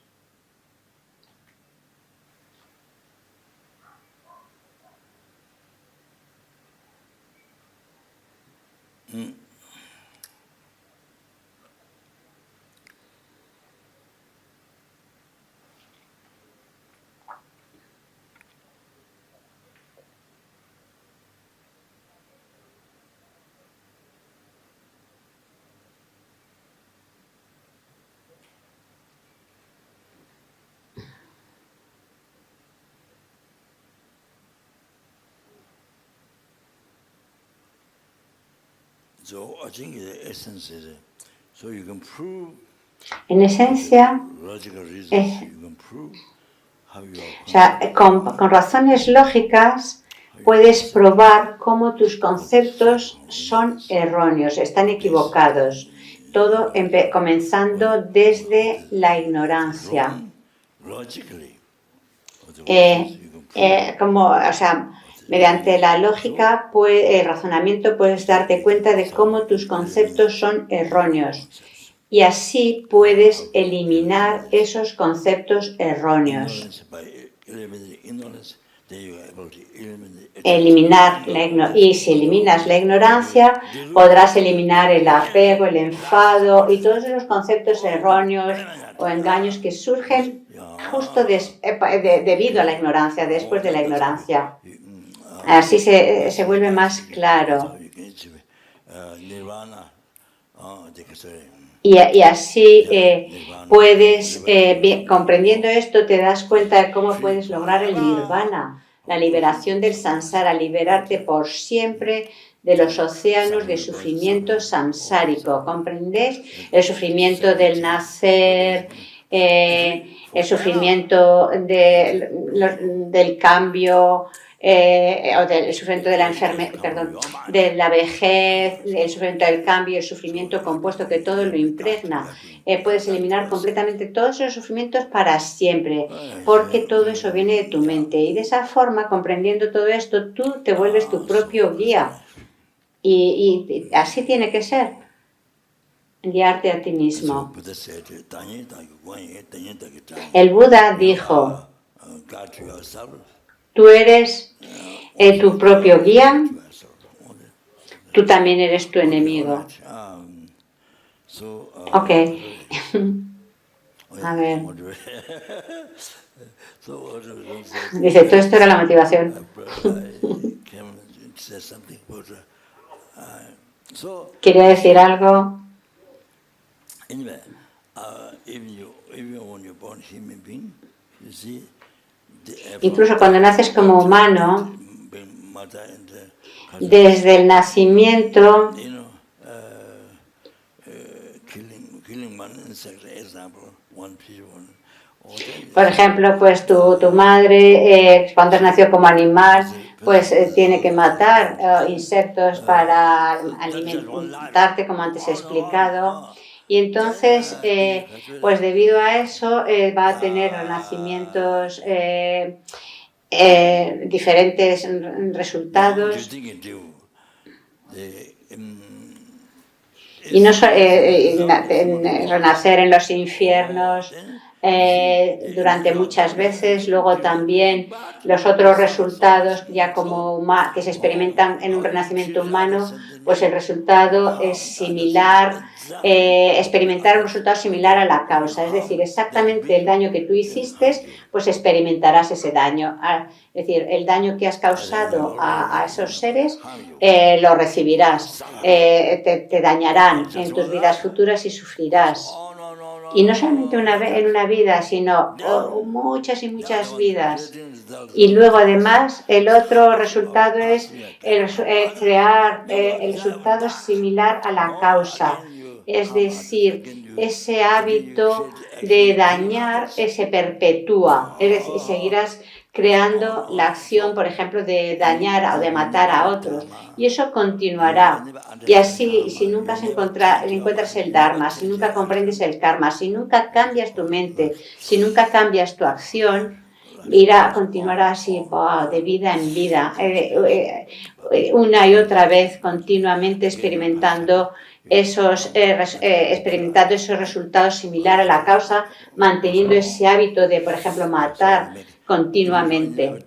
En esencia, con razones lógicas puedes probar cómo tus conceptos son erróneos, están equivocados. Todo comenzando desde la ignorancia. Mediante la lógica, el razonamiento, puedes darte cuenta de cómo tus conceptos son erróneos. Y así puedes eliminar esos conceptos erróneos. Y si eliminas la ignorancia, podrás eliminar el apego, el enfado y todos esos conceptos erróneos o engaños que surgen justo debido a la ignorancia, después de la ignorancia. Así se vuelve más claro. Y así puedes, comprendiendo esto, te das cuenta de cómo puedes lograr el nirvana, la liberación del samsara, liberarte por siempre de los océanos de sufrimiento samsárico. ¿Comprendéis? El sufrimiento del nacer, el sufrimiento del cambio, o del sufrimiento de la enfermedad, perdón, de la vejez, el sufrimiento del cambio, el sufrimiento compuesto que todo lo impregna. Puedes eliminar completamente todos esos sufrimientos para siempre, porque todo eso viene de tu mente. Y de esa forma, comprendiendo todo esto, tú te vuelves tu propio guía. Y así tiene que ser, guiarte a ti mismo. El Buda dijo, tú eres tu propio guía, tú también eres tu enemigo. Ok. A ver. Dice, todo esto era la motivación. Quería decir algo. Incluso cuando naces como humano, desde el nacimiento, por ejemplo, pues tu madre, cuando nació como animal, pues tiene que matar insectos para alimentarte, como antes he explicado. Y entonces, pues debido a eso, va a tener renacimientos, diferentes resultados. Y no renacer en los infiernos durante muchas veces, luego también los otros resultados ya como que se experimentan en un renacimiento humano, pues el resultado es similar, experimentar un resultado similar a la causa, es decir, exactamente el daño que tú hiciste, pues experimentarás ese daño. Es decir, el daño que has causado a esos seres lo recibirás, te dañarán en tus vidas futuras y sufrirás. Y no solamente en una vida, sino muchas y muchas vidas. Y luego, además, el otro resultado es crear el resultado similar a la causa. Es decir, ese hábito de dañar se perpetúa. Es decir, seguirás creando la acción, por ejemplo, de dañar o de matar a otros. Y eso continuará. Y así, si nunca encuentras el Dharma, si nunca comprendes el karma, si nunca cambias tu mente, si nunca cambias tu acción, continuará así, de vida en vida, una y otra vez, continuamente experimentando esos resultados similares a la causa, manteniendo ese hábito de, por ejemplo, matar continuamente.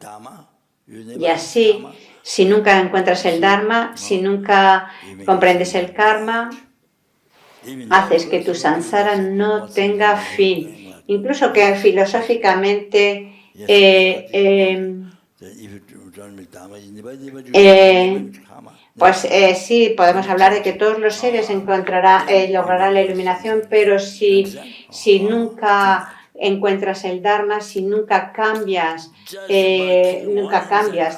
Y así, si nunca encuentras el Dharma, si nunca comprendes el karma, haces que tu samsara no tenga fin. Incluso que filosóficamente sí, podemos hablar de que todos los seres lograrán la iluminación, pero si nunca encuentras el Dharma, si nunca cambias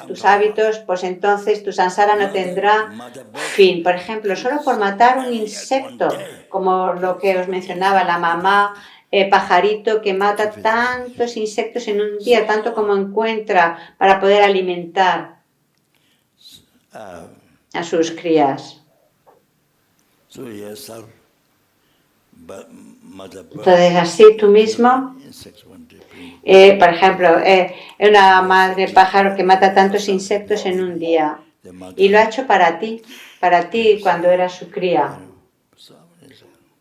tus hábitos, pues entonces tu samsara no tendrá fin. Por ejemplo, solo por matar un insecto, como lo que os mencionaba, la mamá pajarito que mata tantos insectos en un día, tanto como encuentra para poder alimentar a sus crías. Entonces, así tú mismo, por ejemplo, una madre pájaro que mata tantos insectos en un día y lo ha hecho para ti cuando eras su cría.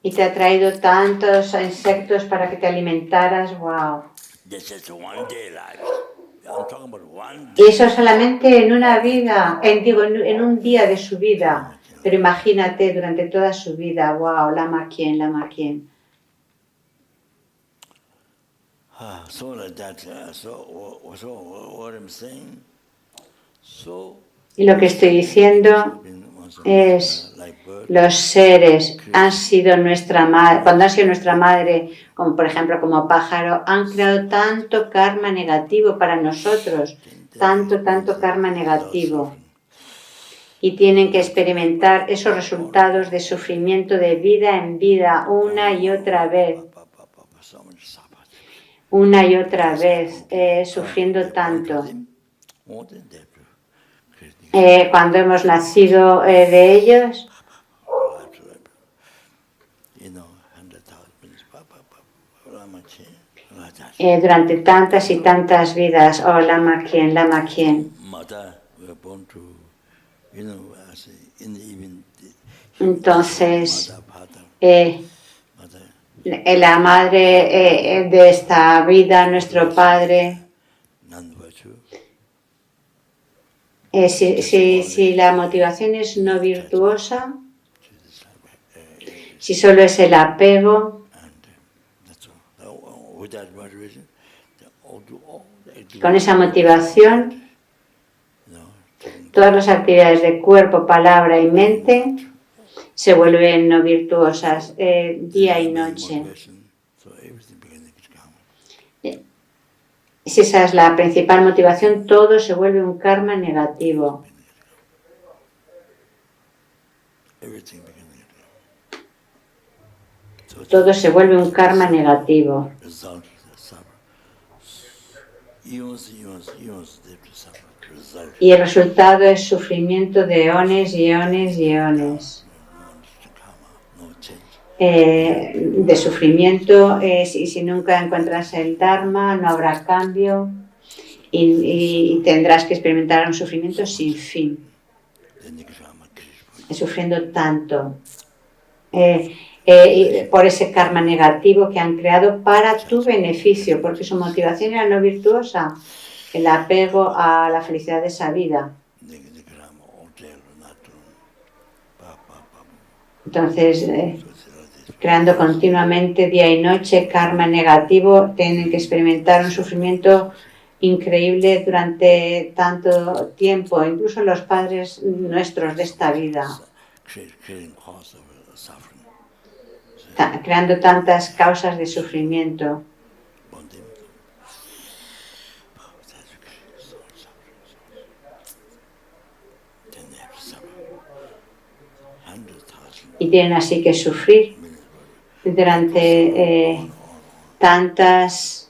Y te ha traído tantos insectos para que te alimentaras, wow. Y eso solamente en una vida, en un día de su vida. Pero imagínate durante toda su vida, wow, Lama Khyentse, Lama Khyentse. Y lo que estoy diciendo es, los seres han sido nuestra madre, cuando han sido nuestra madre, como por ejemplo como pájaro, han creado tanto karma negativo para nosotros, tanto karma negativo. Y tienen que experimentar esos resultados de sufrimiento de vida en vida, una y otra vez. so much suffer. una y otra vez, sufriendo tanto. More than that, Cuando hemos nacido de ellos, you know, 100,000 durante tantas y tantas vidas, oh Lama Kien, Lama Kien. Mother were born to, you know, as in even Entonces, mother, father, la madre de esta vida, nuestro padre, non-virtue. si la motivación es no virtuosa, si solo es el apego, Without motivation, con esa motivación, no, todas las actividades de cuerpo, palabra y mente se vuelven no virtuosas día y noche. so everything beginning to come. Si esa es la principal motivación, todo se vuelve un karma negativo. Everything beginning to come. Todo se vuelve un karma negativo. Result of suffer. Eons, they have to suffer. Result. Y el resultado es sufrimiento de eones y eones y eones. No change. De sufrimiento, si nunca encuentras el Dharma, no habrá cambio y tendrás que experimentar un sufrimiento sin fin, sufriendo tanto por ese karma negativo que han creado para tu beneficio, porque su motivación era no virtuosa, el apego a la felicidad de esa vida. Entonces, creando continuamente día y noche karma negativo, tienen que experimentar un sufrimiento increíble durante tanto tiempo, incluso los padres nuestros de esta vida, creando tantas causas de sufrimiento. Y tienen así que sufrir durante tantas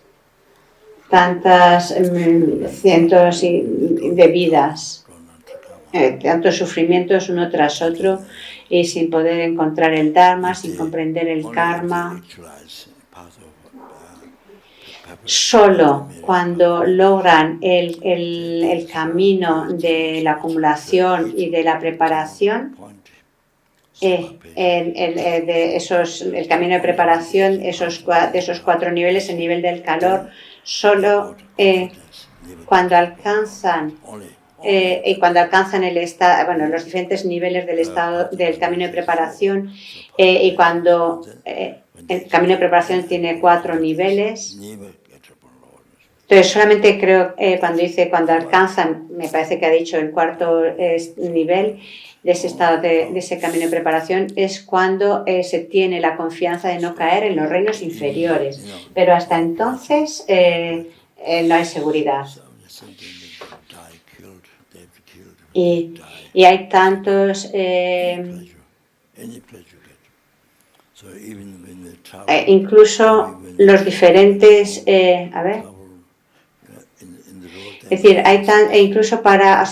cientos de vidas, tantos sufrimientos uno tras otro y sin poder encontrar el Dharma, sin comprender el karma. Solo cuando logran el camino de la acumulación y de la preparación, el camino de preparación de esos 4 niveles, el nivel del calor, solo cuando alcanzan el estado, bueno, los diferentes niveles del estado del camino de preparación, y cuando el camino de preparación tiene 4 niveles. Entonces solamente creo cuando alcanzan, me parece que ha dicho el 4º nivel de ese estado de ese camino de preparación, es cuando se tiene la confianza de no caer en los reinos inferiores, pero hasta entonces no hay seguridad. Y hay tantos incluso los diferentes es decir, incluso para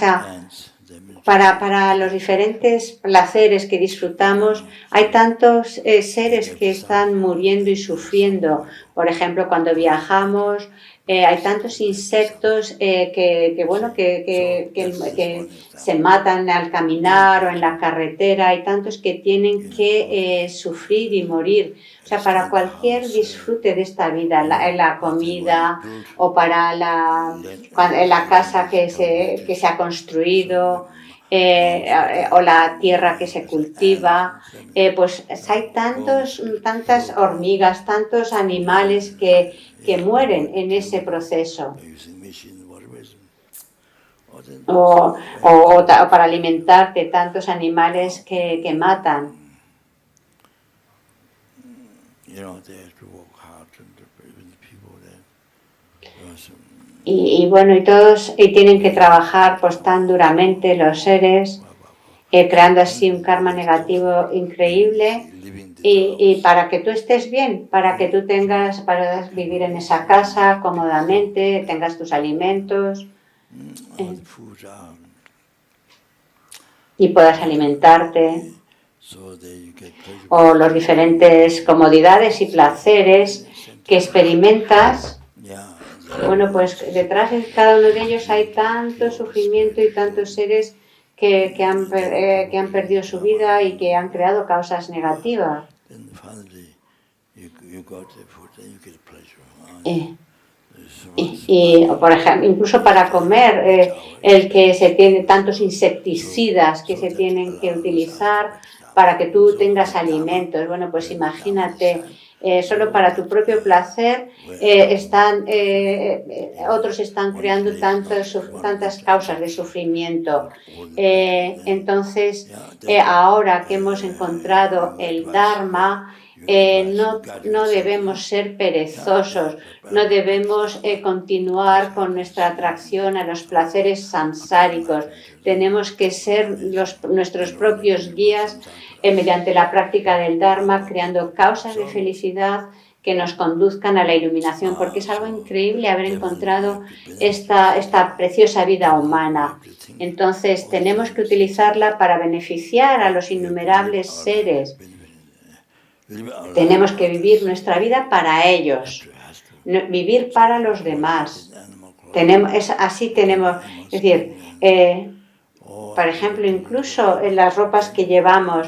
los diferentes placeres que disfrutamos, hay tantos seres que están muriendo y sufriendo. Por ejemplo, cuando viajamos, hay tantos insectos que se matan al caminar o en la carretera. Hay tantos que tienen que sufrir y morir. O sea, para cualquier disfrute de esta vida, en la comida o para en la casa que se ha construido, o la tierra que se cultiva, pues hay tantas hormigas, tantos animales que mueren en ese proceso. O para alimentarte, tantos animales que matan. Y bueno, y todos tienen que trabajar pues tan duramente los seres creando así un karma negativo increíble. Y para que tú estés bien, para que tú puedas vivir en esa casa cómodamente, tengas tus alimentos y puedas alimentarte, o las diferentes comodidades y placeres que experimentas. Bueno, pues detrás de cada uno de ellos hay tanto sufrimiento y tantos seres que han perdido su vida y que han creado causas negativas. Y por ejemplo, incluso para comer, el que se tiene tantos insecticidas que se tienen que utilizar para que tú tengas alimentos. Bueno, pues imagínate, solo para tu propio placer otros están creando tantas causas de sufrimiento. Entonces, ahora que hemos encontrado el Dharma, no debemos ser perezosos, no debemos continuar con nuestra atracción a los placeres samsáricos. Tenemos que ser nuestros propios guías mediante la práctica del Dharma, creando causas de felicidad que nos conduzcan a la iluminación, porque es algo increíble haber encontrado esta preciosa vida humana. Entonces, tenemos que utilizarla para beneficiar a los innumerables seres. Tenemos que vivir nuestra vida para ellos, vivir para los demás. Es decir, por ejemplo, incluso en las ropas que llevamos,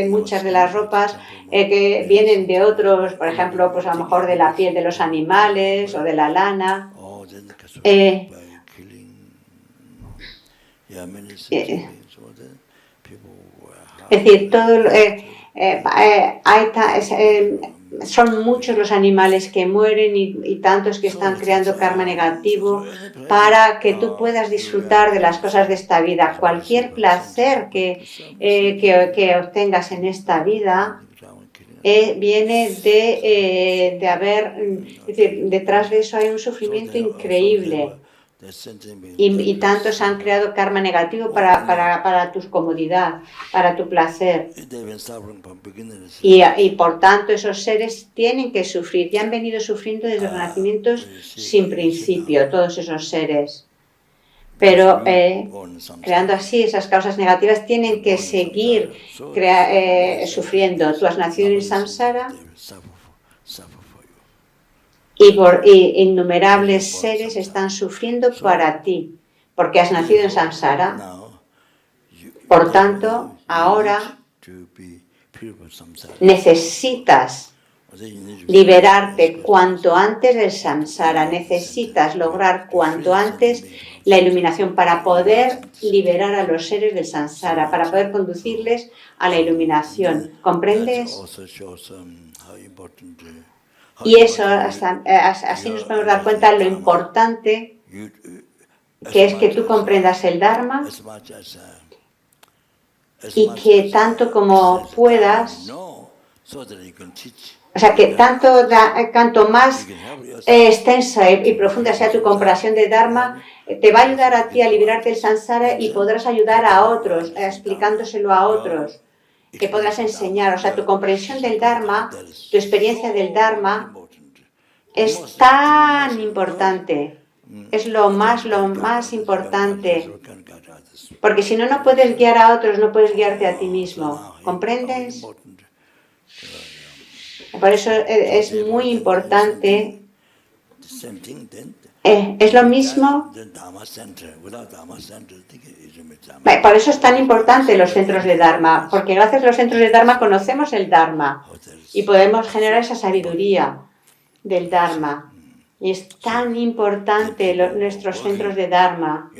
muchas de las ropas que vienen de otros, por ejemplo, pues a lo mejor de la piel de los animales o de la lana. Es decir, son muchos los animales que mueren y tantos que están creando karma negativo para que tú puedas disfrutar de las cosas de esta vida. Cualquier placer que obtengas en esta vida viene de haber, es decir, detrás de eso hay un sufrimiento increíble. Y tantos han creado karma negativo para tu comodidad, para tu placer. Y por tanto esos seres tienen que sufrir, y han venido sufriendo desde los nacimientos sin principio, todos esos seres. Pero creando así esas causas negativas tienen que seguir sufriendo. Tú has nacido en el samsara y innumerables seres están sufriendo para ti, porque has nacido en samsara. Por tanto, ahora necesitas liberarte cuanto antes del samsara, necesitas lograr cuanto antes la iluminación para poder liberar a los seres del samsara, para poder conducirles a la iluminación. ¿Comprendes? Y eso, así nos podemos dar cuenta de lo importante que es que tú comprendas el Dharma y que tanto como puedas, o sea, que tanto más extensa y profunda sea tu comprensión del Dharma, te va a ayudar a ti a liberarte del samsara y podrás ayudar a otros, explicándoselo a otros, que podrás enseñar. O sea, tu comprensión del Dharma, tu experiencia del Dharma es tan importante, es lo más importante, porque si no, no puedes guiar a otros, no puedes guiarte a ti mismo. ¿Comprendes? Por eso es muy importante. Es lo mismo. Por eso es tan importante los centros de Dharma, porque gracias a los centros de Dharma conocemos el Dharma y podemos generar esa sabiduría del Dharma. Y es tan importante nuestros centros de Dharma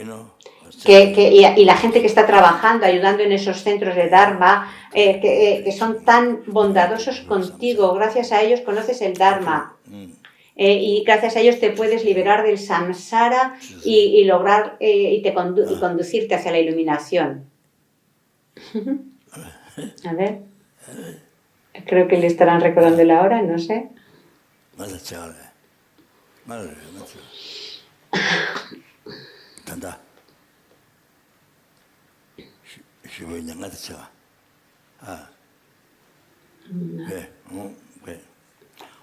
y la gente que está trabajando, ayudando en esos centros de Dharma, que son tan bondadosos contigo. Gracias a ellos conoces el Dharma. Y gracias a ellos te puedes liberar del samsara y lograr y conducirte hacia la iluminación. A ver, creo que le estarán recordando la hora, no sé.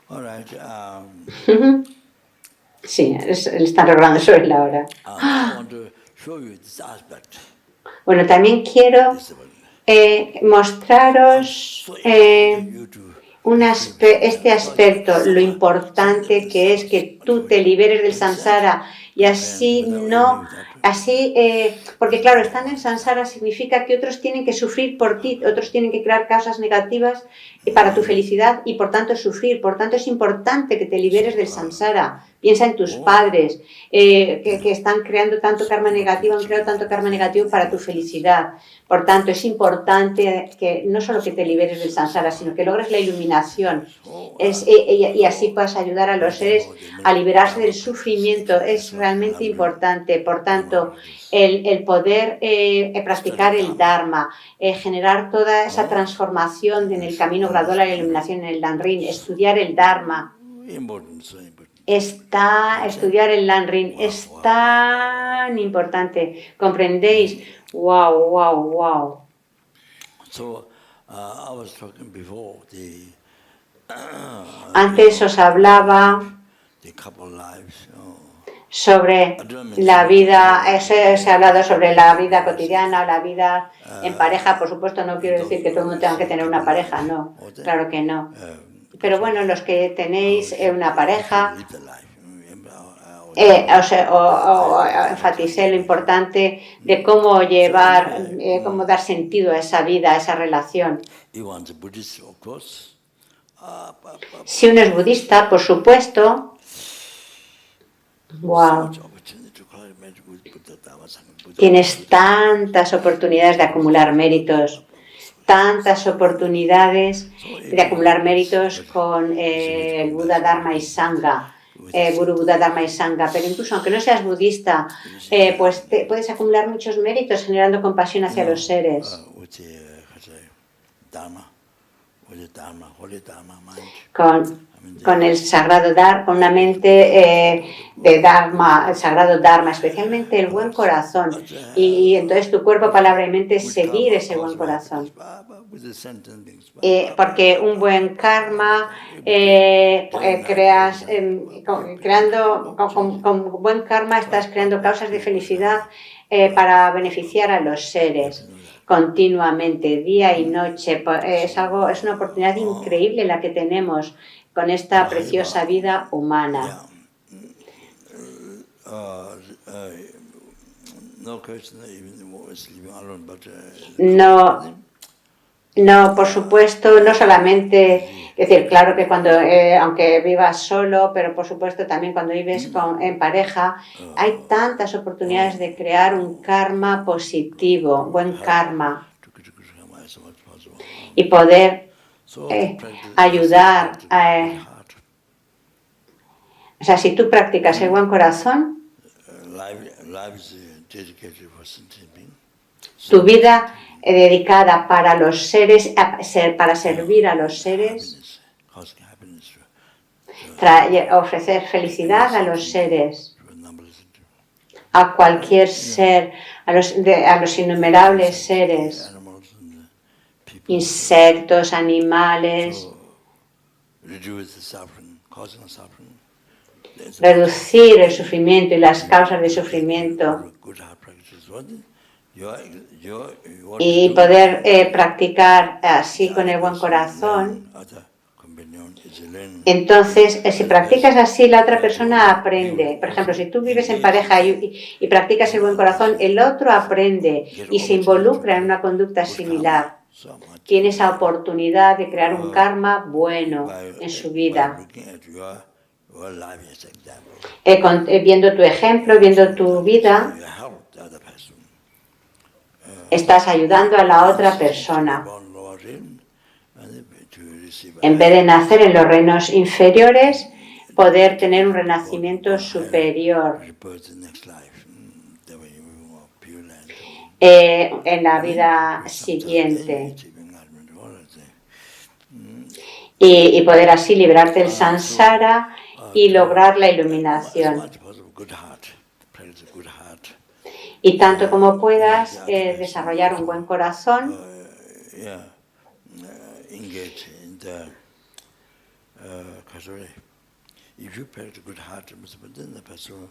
All right. Sí, le están recordando sobre la hora. I want to show you this aspect. Bueno, también quiero This one. mostraros So important you to este aspecto, lo importante que es que tú te liberes del samsara y así no, porque claro, estar en samsara significa que otros tienen que sufrir por ti, otros tienen que crear causas negativas para tu felicidad y por tanto sufrir, por tanto es importante que te liberes del samsara. Piensa en tus padres que están creando tanto karma negativo, han creado tanto karma negativo para tu felicidad. Por tanto, es importante que no solo que te liberes del samsara, sino que logres la iluminación y así puedas ayudar a los seres a liberarse del sufrimiento. Es realmente importante. Por tanto, el poder practicar el Dharma, generar toda esa transformación en el camino gradual a la iluminación en el Danrin, estudiar el Dharma. Estudiar el Danrin es tan importante. ¿Comprendéis? Wow, wow, wow. So, I was talking before Antes os hablaba the couple lives. sobre la vida, se ha hablado sobre la vida cotidiana o la vida en pareja. Por supuesto, no quiero decir que todo el mundo tenga que tener una pareja, no, claro que no. Pero bueno, los que tenéis una pareja, enfaticé lo importante de cómo llevar, cómo dar sentido a esa vida, a esa relación. Si uno es budista, por supuesto, wow, tienes tantas oportunidades de acumular méritos, tantas oportunidades de acumular méritos con el Buda, Dharma y Sangha. Guru, Buda, Dharma y Sangha, pero incluso aunque no seas budista, pues puedes acumular muchos méritos generando compasión hacia los seres. Con el sagrado Dharma, con una mente de Dharma, el sagrado Dharma, especialmente el buen corazón. Y entonces tu cuerpo, palabra y mente es seguir ese buen corazón. Porque un buen karma, con buen karma estás creando causas de felicidad para beneficiar a los seres continuamente, día y noche. Es una oportunidad increíble la que tenemos con esta preciosa vida humana. No, por supuesto, no solamente, es decir, claro que cuando, aunque vivas solo, pero por supuesto también cuando vives en pareja, hay tantas oportunidades de crear un karma positivo, buen karma, y poder ayudar o sea, si tú practicas el buen corazón, tu vida dedicada para los seres, para servir a los seres, ofrecer felicidad a los seres, a cualquier ser, a los innumerables seres, insectos, animales, reducir el sufrimiento y las causas de sufrimiento y poder practicar así con el buen corazón. Entonces, si practicas así, la otra persona aprende. Por ejemplo, si tú vives en pareja y practicas el buen corazón, el otro aprende y se involucra en una conducta similar. Tiene esa oportunidad de crear un karma bueno en su vida. Viendo tu ejemplo, viendo tu vida, estás ayudando a la otra persona. En vez de nacer en los reinos inferiores, poder tener un renacimiento superior en la vida siguiente. Y poder así librarte del samsara y lograr la iluminación. Y tanto como puedas desarrollar un buen corazón, engage in the kasore. If you practice good heart, then the person,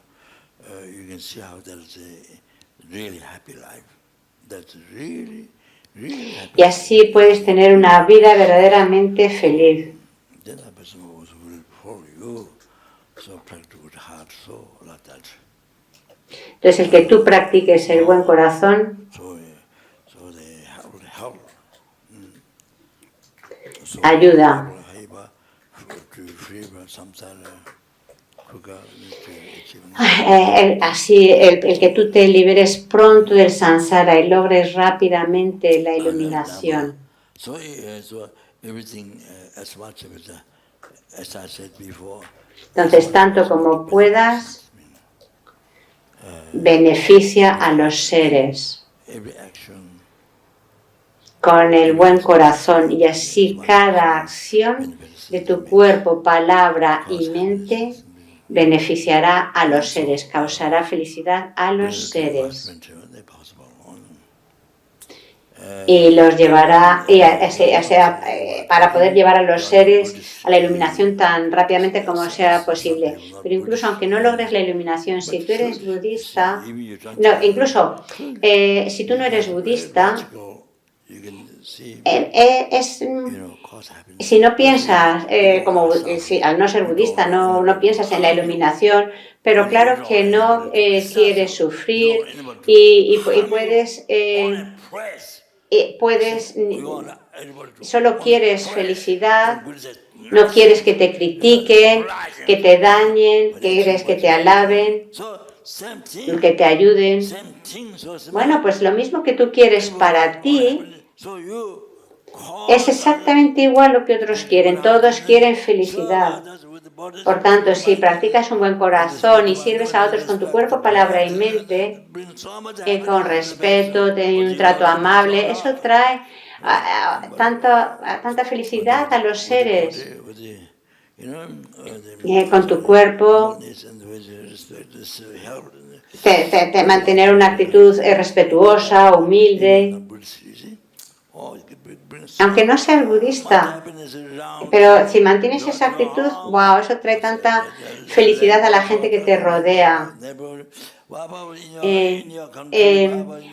you can see how that's a really happy life. That's really happy. y así puedes tener una vida verdaderamente feliz. Then the person will follow you. So practice good heart, so like that. Entonces, el que tú practiques el buen corazón So they help. So ayuda. Así, el que tú te liberes pronto del samsara y logres rápidamente la iluminación. So everything as much as I said before. Entonces, tanto como puedas, beneficia a los seres Every action con el buen corazón, y así cada acción de tu cuerpo, palabra y mente beneficiará a los seres, causará felicidad a los seres y los llevará para poder llevar a los seres a la iluminación tan rápidamente como sea posible. Pero incluso aunque no logres la iluminación, si tú eres budista, no, incluso si tú no eres budista, si no piensas, al no ser budista, no piensas en la iluminación, pero claro que no quieres sufrir y puedes, solo quieres felicidad, no quieres que te critiquen, que te dañen, quieres que te alaben, que te ayuden. Bueno, pues lo mismo que tú quieres para ti, es exactamente igual lo que otros quieren. Todos quieren felicidad. Por tanto, si practicas un buen corazón y sirves a otros con tu cuerpo, palabra y mente, con respeto, un trato amable, eso trae tanta felicidad a los seres. Con tu cuerpo, mantener una actitud respetuosa, humilde. Aunque no seas budista, pero si mantienes esa actitud, wow, eso trae tanta felicidad a la gente que te rodea,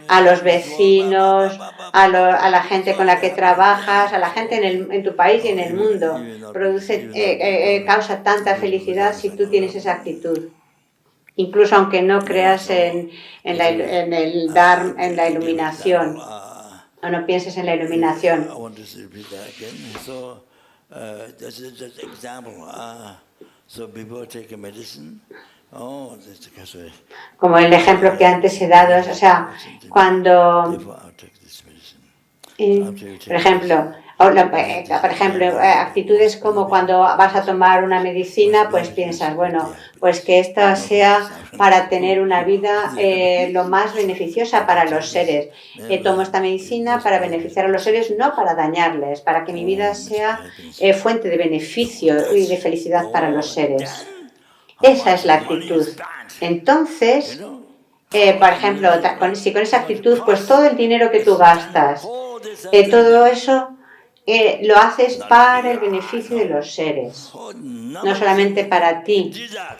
a los vecinos, a la gente con la que trabajas, a la gente en tu país y en el mundo. Causa tanta felicidad si tú tienes esa actitud. Incluso aunque no creas en el Dharma, en la iluminación. O no pienses en la iluminación. Como el ejemplo que antes he dado, o sea, cuando, por ejemplo, actitudes como cuando vas a tomar una medicina, pues piensas, bueno, pues que esta sea para tener una vida lo más beneficiosa para los seres. Tomo esta medicina para beneficiar a los seres, no para dañarles, para que mi vida sea fuente de beneficio y de felicidad para los seres. Esa es la actitud. Entonces, por ejemplo, si con esa actitud, pues todo el dinero que tú gastas, todo eso lo haces para el beneficio de los seres, no solamente para ti,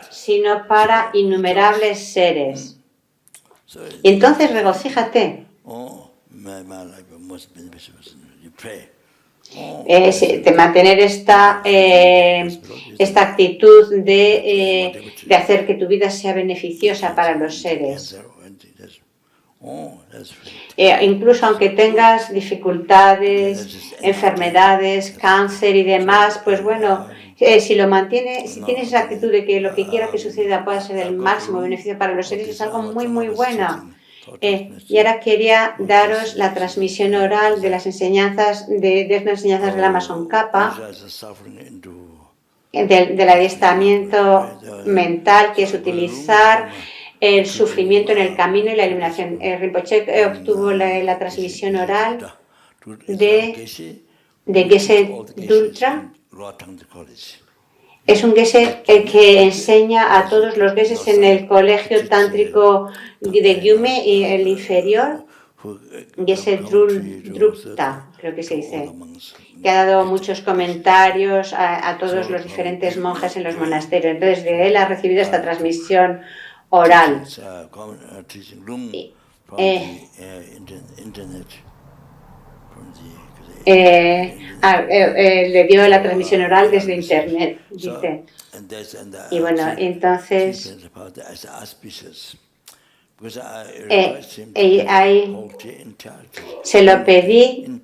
sino para innumerables seres. Y entonces regocíjate. De mantener esta actitud de hacer que tu vida sea beneficiosa para los seres. Incluso aunque tengas dificultades, enfermedades, cáncer y demás, pues bueno, si tienes esa actitud de que lo que quiera que suceda pueda ser el máximo beneficio para los seres, es algo muy, muy bueno. Y ahora quería daros la transmisión oral de las enseñanzas de las enseñanzas del Lama Tsongkhapa, del adiestramiento mental, que es utilizar el sufrimiento en el camino y la iluminación. Rinpoche obtuvo la transmisión oral de Geshe Dultra es un geshe el que enseña a todos los geshes en el colegio tántrico de Gyume y el inferior, Geshe Drupta, creo que se dice, que ha dado muchos comentarios a todos los diferentes monjes en los monasterios. Entonces, de él ha recibido esta transmisión oral. Le dio la transmisión oral desde internet, dice. Y bueno, entonces se lo pedí,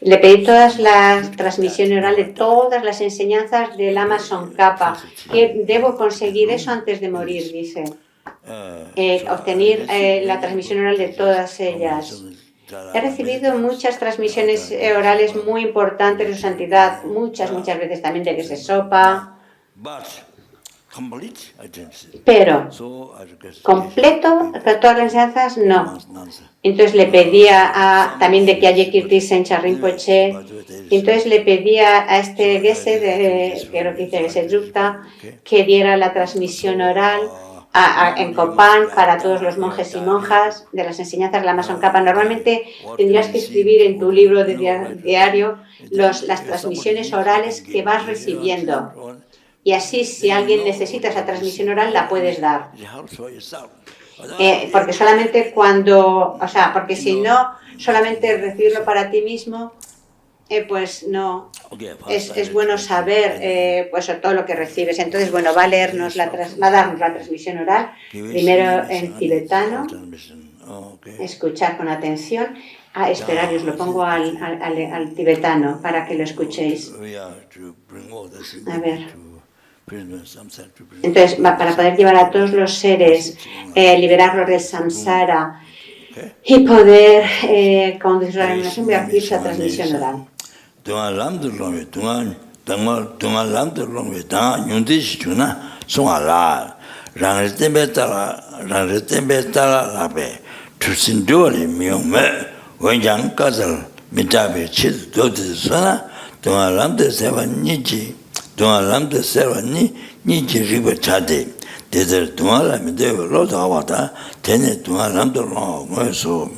le pedí todas las transmisiones orales de todas las enseñanzas del Amazon Kappa, que debo conseguir eso antes de morir, dice. Obtener la transmisión oral de todas ellas. He recibido muchas transmisiones orales muy importantes de su santidad, muchas veces también de Geshe Sopa, pero completo, todas las enseñanzas, no. Entonces le pedía también de Kyalje Kirti Sencha Rinpoche, entonces le pedía a este Geshe, creo que dice Geshe Drupta, que diera la transmisión oral en Copán para todos los monjes y monjas de las enseñanzas de la Amazon Kappa. Normalmente tendrías que escribir en tu libro de diario las transmisiones orales que vas recibiendo. Y así, si alguien necesita esa transmisión oral, la puedes dar. Porque solamente porque si no, solamente recibirlo para ti mismo, pues no, es bueno saber pues todo lo que recibes. Entonces, bueno, va a darnos la transmisión oral, primero en tibetano, escuchar con atención. Esperad, os lo pongo al tibetano para que lo escuchéis. A ver. Entonces, para poder llevar a todos los seres, liberarlos del samsara y poder conducir la iluminación, voy a pedir esa transmisión oral. Dunga lamda serva ni riba chade. Dedar dunga lami dewa lo dawa da, tene dunga lamda longa ngoy so.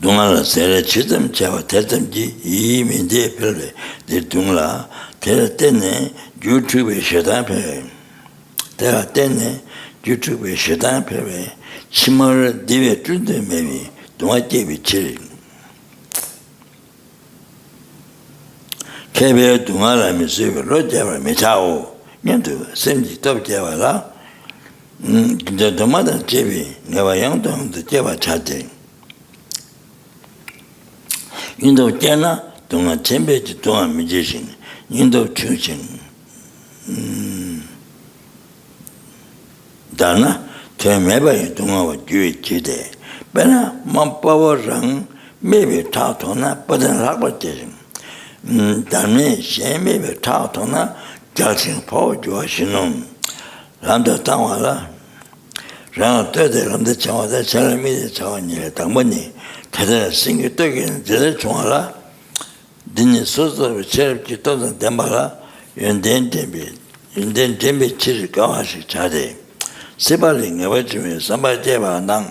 Dunga la sera chidam chawa tertam ji yi minde pele. Der dunga la tera tene YouTube shedan pele. Tera tene YouTube shedan pele. Chimara diwe tunde mewi dunga jebi chiri. Kebe dunga la mi suwe lo jawa mi chao, nyantu semji top jawa la, kinta dunga dan chebi, ngawa yang dung da jawa chate. Yindaw jana, dunga chenpe chi dunga mi jeshin, yindaw chungshin. Dana, tuya meba yi dunga wa juwe chide, bena mampawa rang, mebe tao tona, padan lakwa jeshin. Dame sheme be tao tona jalsing po jua shinum lamda tangwa la ranga tete lamda changwa da chalami de changwa nile tangwa ni tada singi toki zede chungwa la dini sosa cherab ki tosan tenpa la yunden tenpe chiri kawa shik chade sipali ngawa chime samba jeba nang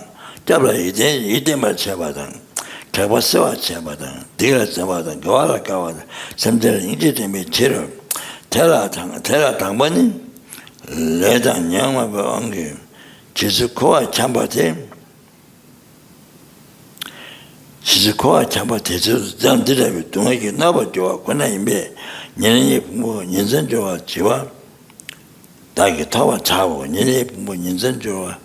jabla itenpa cheba tang Kaba sewa chebadan, diga chebadan, gawala gawada, samdara inji tembe chiro, tera tangbani, leda nyangma ba angi, chizu kowa chambate, zang dirabi dungaki naba jowa kuna imbe, nyenye pumbo nyenzen jowa jiwa, dagi toba chawo, nyenye pumbo nyenzen jowa,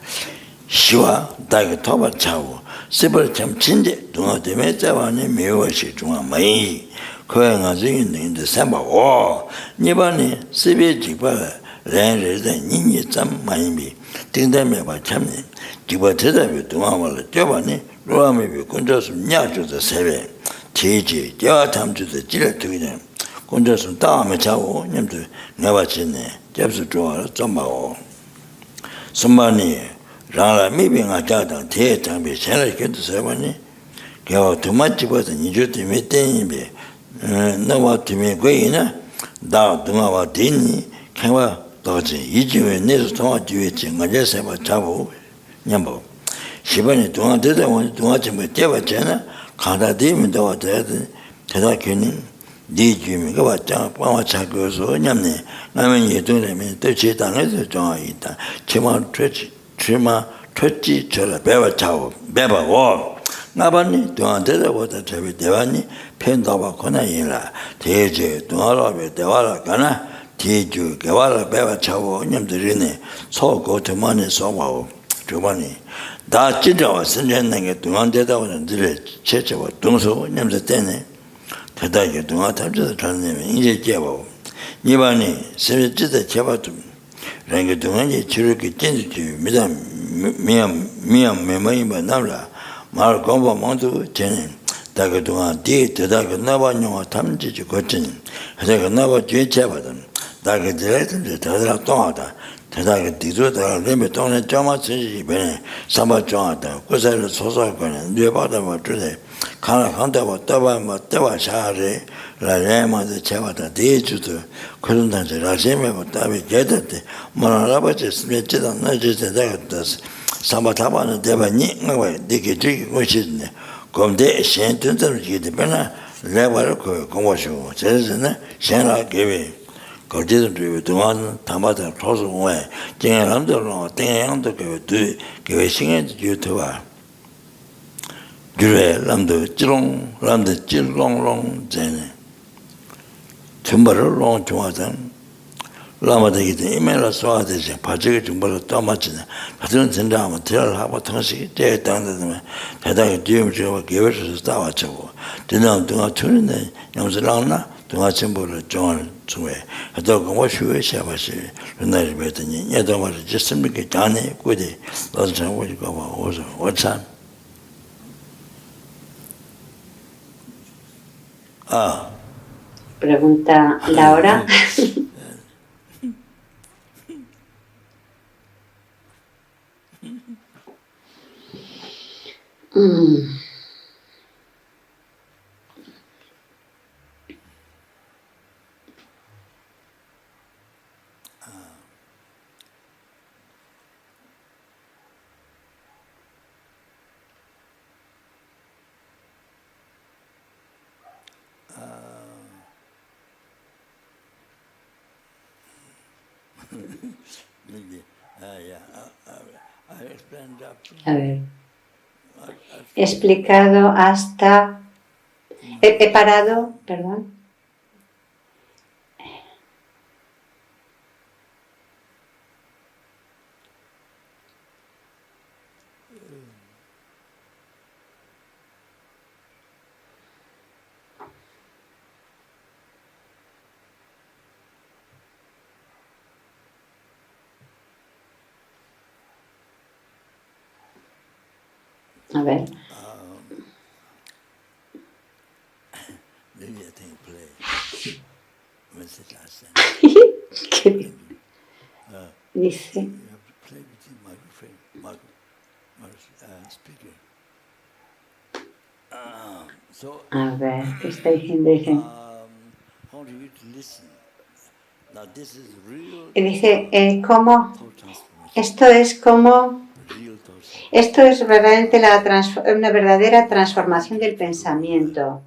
shiwa, dagi toba chawo, Sipar cham chinje, dunga dime tsawane mewa shi chunga mayi. Koya nga zungi ningde samba o. Nipa ni sibe jikpa la len reza nyingi tsam mayi bi. Tingda meba chamni. Jikpa tetabi dunga wala joba ni ruwa mebi kunja sum nya chuza sebe. Chi, jawa tam chuza jila tukine. Kunja sum tawa me chawo nyamtu ngaba chine. Japsu chuwa la tsamba o. Sumba ni rāngā mīpi ngā chātāng tē tāngbi shēnā kēntū sēpa nī 개와 두마치보다 니주티 메테니베 너와 팀에 거이나 다 동아와 되니 개와 도지 이주에 내서 동아 뒤에 증가해서 잡고 냠보 시번에 동아 되다 보니 동아 좀 때봤잖아 가다 되면 더 대다 괜히 네 주민가 왔자 빵와 차고서 냠네 나면 예동되면 또 제단에서 정화 있다 제만 퇴지 저라 배워 차고 배워고 나반니 동안대다 보다 저비 대반니 펜다바 거나 일라 대제 동아라베 대화라 가나 대주 개와라 배워 차고 냠들이네 소고 저만에 소마오 저만이 다 찌려와 선전는 게 동안대다 보는 들 제쳐와 동서 냠서 때네 대다게 동안 탑져서 전내면 이제 깨보 이반이 세르지다 제바도 랭게 동안이 저렇게 찐지 미ям 메모이만 나라 말 공부 모두 되는 다그 동안 뒤 대다가 나바녀가 탐지지 거친 해가 나바 죄체받은 다그 들었는데 다들 동하다 대다가 뒤로다 레메 동네 점아지 베네 삼바 정하다 고사를 소소하거나 뇌바다 맞으래 가나 간다고 따바 따바 샤레 라레마도 제바다 대주도 그런 단지 라제메고 따비 게다데 뭐라바지 스메지다 나지다 다가 삼바 타바는 대바니 나와 되게 되게 멋있네 검대 센터를 지게 되나 레바를 공부하시고 제는 생각 계획 거제도 동안 담아다 토스공에 쟁양들로 땡양도 그 신의 유튜버 주에 람도 찌롱 람도 찌롱롱 제네 정보를 롱 좋아하던 라마데기 이메일을 써야 되지 바지가 정보를 또 맞지네 하여튼 전화하면 대화를 하고 통식 때 당대면 대단히 뒤에 저 계획에서 따왔죠 전화 동안 처리네 영수랑나 동아 정보를 정할 중에 하다 그 뭐슈에 샤바시 그날 배더니 얘도 말이지 스미게 자네 고대 너도 참 오지가 봐 오서 어참 Pregunta Laura. A ver, he explicado hasta... He parado, perdón. A ver. ¿Qué dice? A ver, ¿qué está diciendo? Dice, ¿cómo? Esto es verdaderamente una verdadera transformación del pensamiento.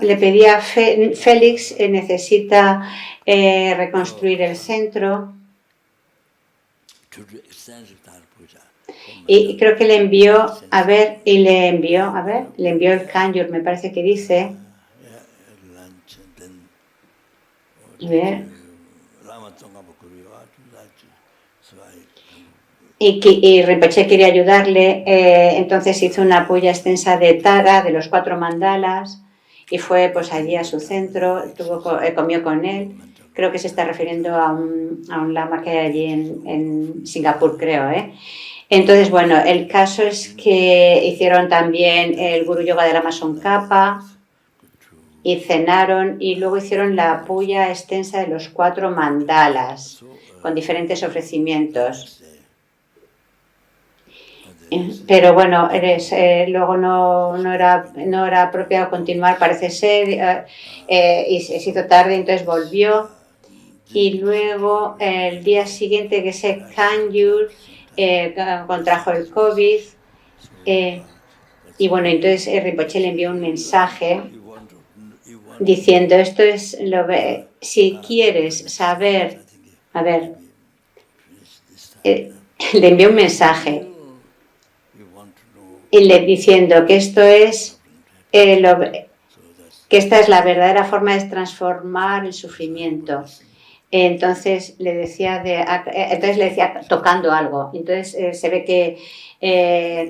Le pedí a Félix, necesita reconstruir el centro. Y creo que le envió el Kanjur, me parece que dice. Y Rinpoche quería ayudarle, entonces hizo una puya extensa de Tara, de los 4 mandalas, y fue pues allí a su centro, comió con él. Creo que se está refiriendo a un lama que hay allí en Singapur, creo, Entonces, bueno, el caso es que hicieron también el Guru Yoga de Lama Tsongkhapa y cenaron y luego hicieron la puya extensa de los 4 mandalas con diferentes ofrecimientos. Pero bueno, luego no era apropiado continuar, parece ser, y se hizo tarde, entonces volvió. Y luego el día siguiente que ese Kanyur contrajo el COVID, y bueno, entonces Rinpoche le envió un mensaje diciendo, esto es si quieres saber, a ver, le envió un mensaje y le diciendo que esto es que esta es la verdadera forma de transformar el sufrimiento. Entonces le decía tocando algo. Entonces se ve que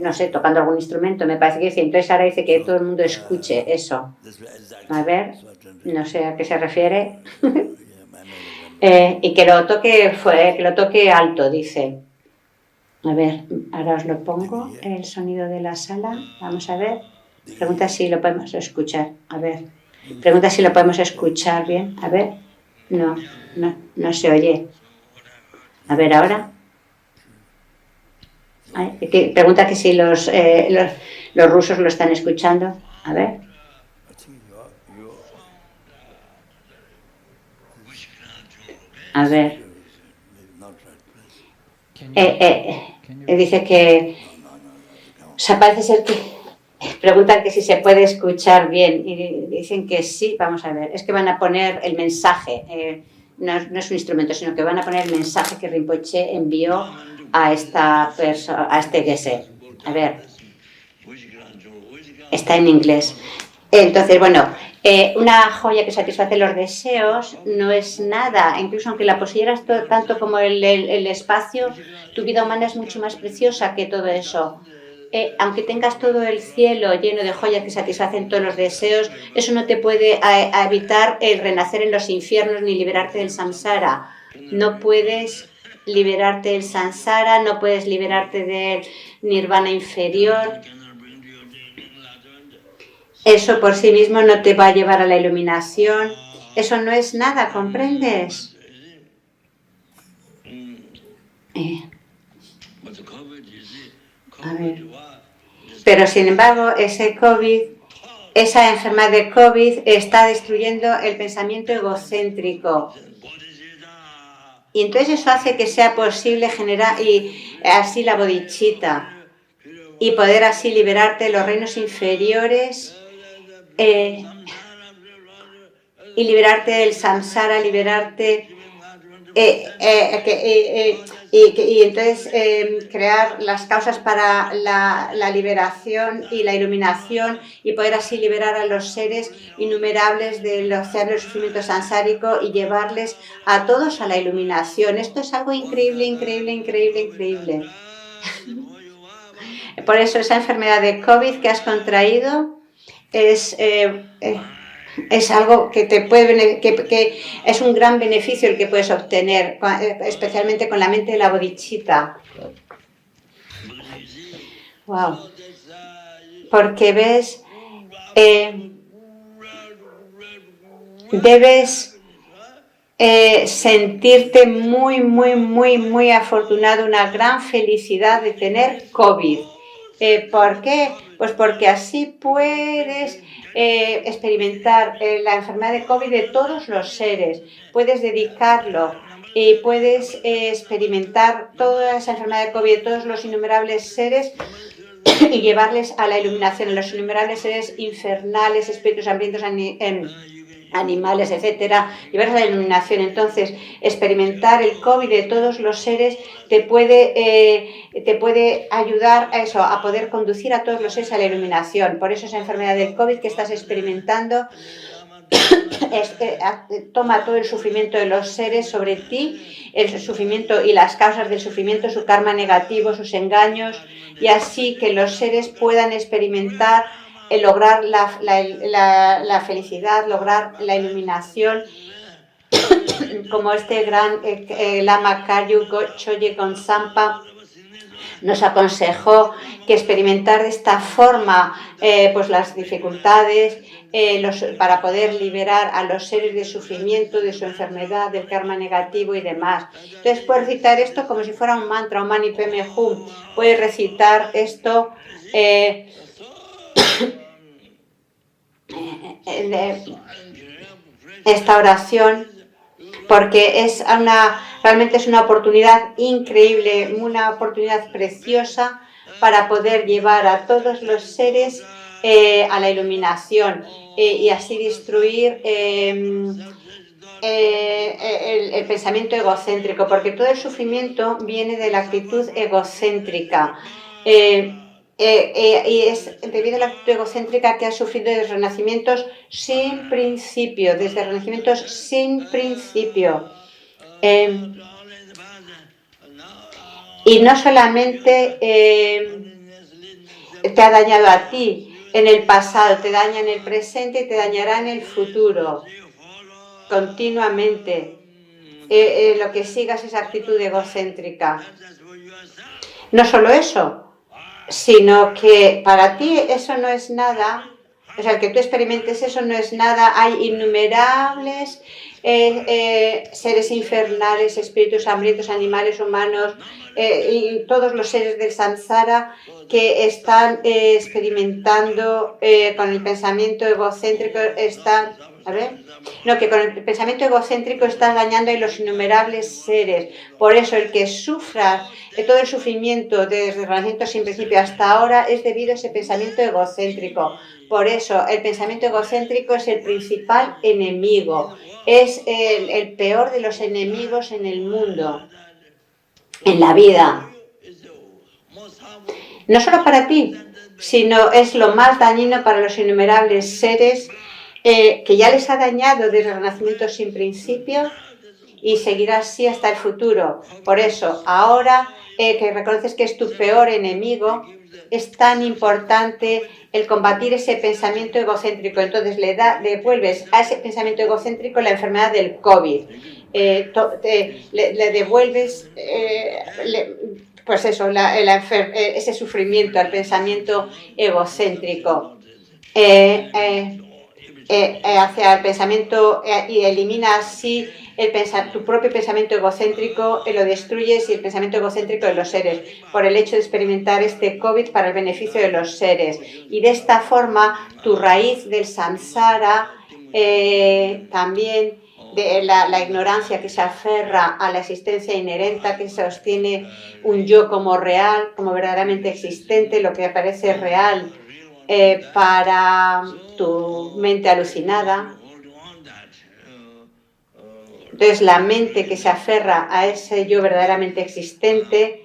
no sé, tocando algún instrumento, me parece que dice. Entonces ahora dice que todo el mundo escuche eso. A ver, no sé a qué se refiere. Y que lo toque alto, dice. A ver, ahora os lo pongo, el sonido de la sala. Vamos a ver. Pregunta si lo podemos escuchar. A ver. Pregunta si lo podemos escuchar bien. A ver. No se oye. A ver, ahora. Pregunta que si los rusos lo están escuchando. A ver. A ver. Dice que, o sea, parece ser que preguntan que si se puede escuchar bien y dicen que sí. Vamos a ver, es que van a poner el mensaje, no es un instrumento, sino que van a poner el mensaje que Rinpoche envió a esta persona, a este Geshe. A ver, está en inglés. Entonces, bueno, una joya que satisface los deseos no es nada, incluso aunque la poseyeras tanto como el espacio, tu vida humana es mucho más preciosa que todo eso. Aunque tengas todo el cielo lleno de joyas que satisfacen todos los deseos, eso no te puede evitar el renacer en los infiernos ni liberarte del samsara. No puedes liberarte del samsara, no puedes liberarte del nirvana inferior. Eso por sí mismo no te va a llevar a la iluminación. Eso no es nada, ¿comprendes? A ver. Pero sin embargo, esa enfermedad de COVID está destruyendo el pensamiento egocéntrico. Y entonces eso hace que sea posible generar y así la bodhicitta y poder así liberarte de los reinos inferiores y liberarte del samsara, liberarte y entonces crear las causas para la liberación y la iluminación y poder así liberar a los seres innumerables del océano del sufrimiento samsárico y llevarles a todos a la iluminación. Esto es algo increíble, increíble, increíble, increíble. Por eso esa enfermedad de COVID que has contraído es algo que te puede que es un gran beneficio el que puedes obtener, especialmente con la mente de la bodhicitta. Wow. Porque ves, debes sentirte muy, muy, muy, muy afortunado, una gran felicidad de tener COVID. ¿Por qué? Pues porque así puedes experimentar la enfermedad de COVID de todos los seres. Puedes dedicarlo y puedes experimentar toda esa enfermedad de COVID de todos los innumerables seres y llevarles a la iluminación, a los innumerables seres infernales, espíritus hambrientos, animales, etcétera, llevarles a la iluminación. Entonces, experimentar el COVID de todos los seres te puede ayudar a eso, a poder conducir a todos los seres a la iluminación. Por eso esa enfermedad del COVID que estás experimentando toma todo el sufrimiento de los seres sobre ti, el sufrimiento y las causas del sufrimiento, su karma negativo, sus engaños, y así que los seres puedan experimentar lograr la felicidad, lograr la iluminación, como este gran Lama Karyu Choye Gonsampa nos aconsejó que experimentar de esta forma pues las dificultades para poder liberar a los seres de sufrimiento, de su enfermedad, del karma negativo y demás. Entonces puedes recitar esto como si fuera un mantra, un mani padme hum. Puedes recitar esto esta oración, porque realmente es una oportunidad increíble, una oportunidad preciosa para poder llevar a todos los seres a la iluminación y así destruir el pensamiento egocéntrico, porque todo el sufrimiento viene de la actitud egocéntrica. Y es debido a la actitud egocéntrica que ha sufrido desde renacimientos sin principio, desde renacimientos sin principio. Y no solamente te ha dañado a ti en el pasado, te daña en el presente y te dañará en el futuro, continuamente. Lo que sigas esa actitud egocéntrica. No solo eso, sino que para ti eso no es nada, o sea, el que tú experimentes eso no es nada. Hay innumerables seres infernales, espíritus hambrientos, animales, humanos, y todos los seres del samsara que están experimentando con el pensamiento egocéntrico, que con el pensamiento egocéntrico estás dañando a los innumerables seres. Por eso el que sufra todo el sufrimiento desde el renacimiento sin principio hasta ahora es debido a ese pensamiento egocéntrico. Por eso el pensamiento egocéntrico es el principal enemigo, es el peor de los enemigos en el mundo, en la vida. No solo para ti, sino es lo más dañino para los innumerables seres que ya les ha dañado desde el renacimiento sin principio y seguirá así hasta el futuro. Por eso, ahora que reconoces que es tu peor enemigo, es tan importante el combatir ese pensamiento egocéntrico. Entonces le devuelves a ese pensamiento egocéntrico la enfermedad del COVID. Le devuelves pues eso, ese sufrimiento al pensamiento egocéntrico. Hacia el pensamiento y elimina así tu propio pensamiento egocéntrico, lo destruyes y el pensamiento egocéntrico de los seres por el hecho de experimentar este COVID para el beneficio de los seres. Y de esta forma tu raíz del samsara, también de la ignorancia que se aferra a la existencia inherente, que sostiene un yo como real, como verdaderamente existente, lo que parece real para tu mente alucinada. Entonces la mente que se aferra a ese yo verdaderamente existente,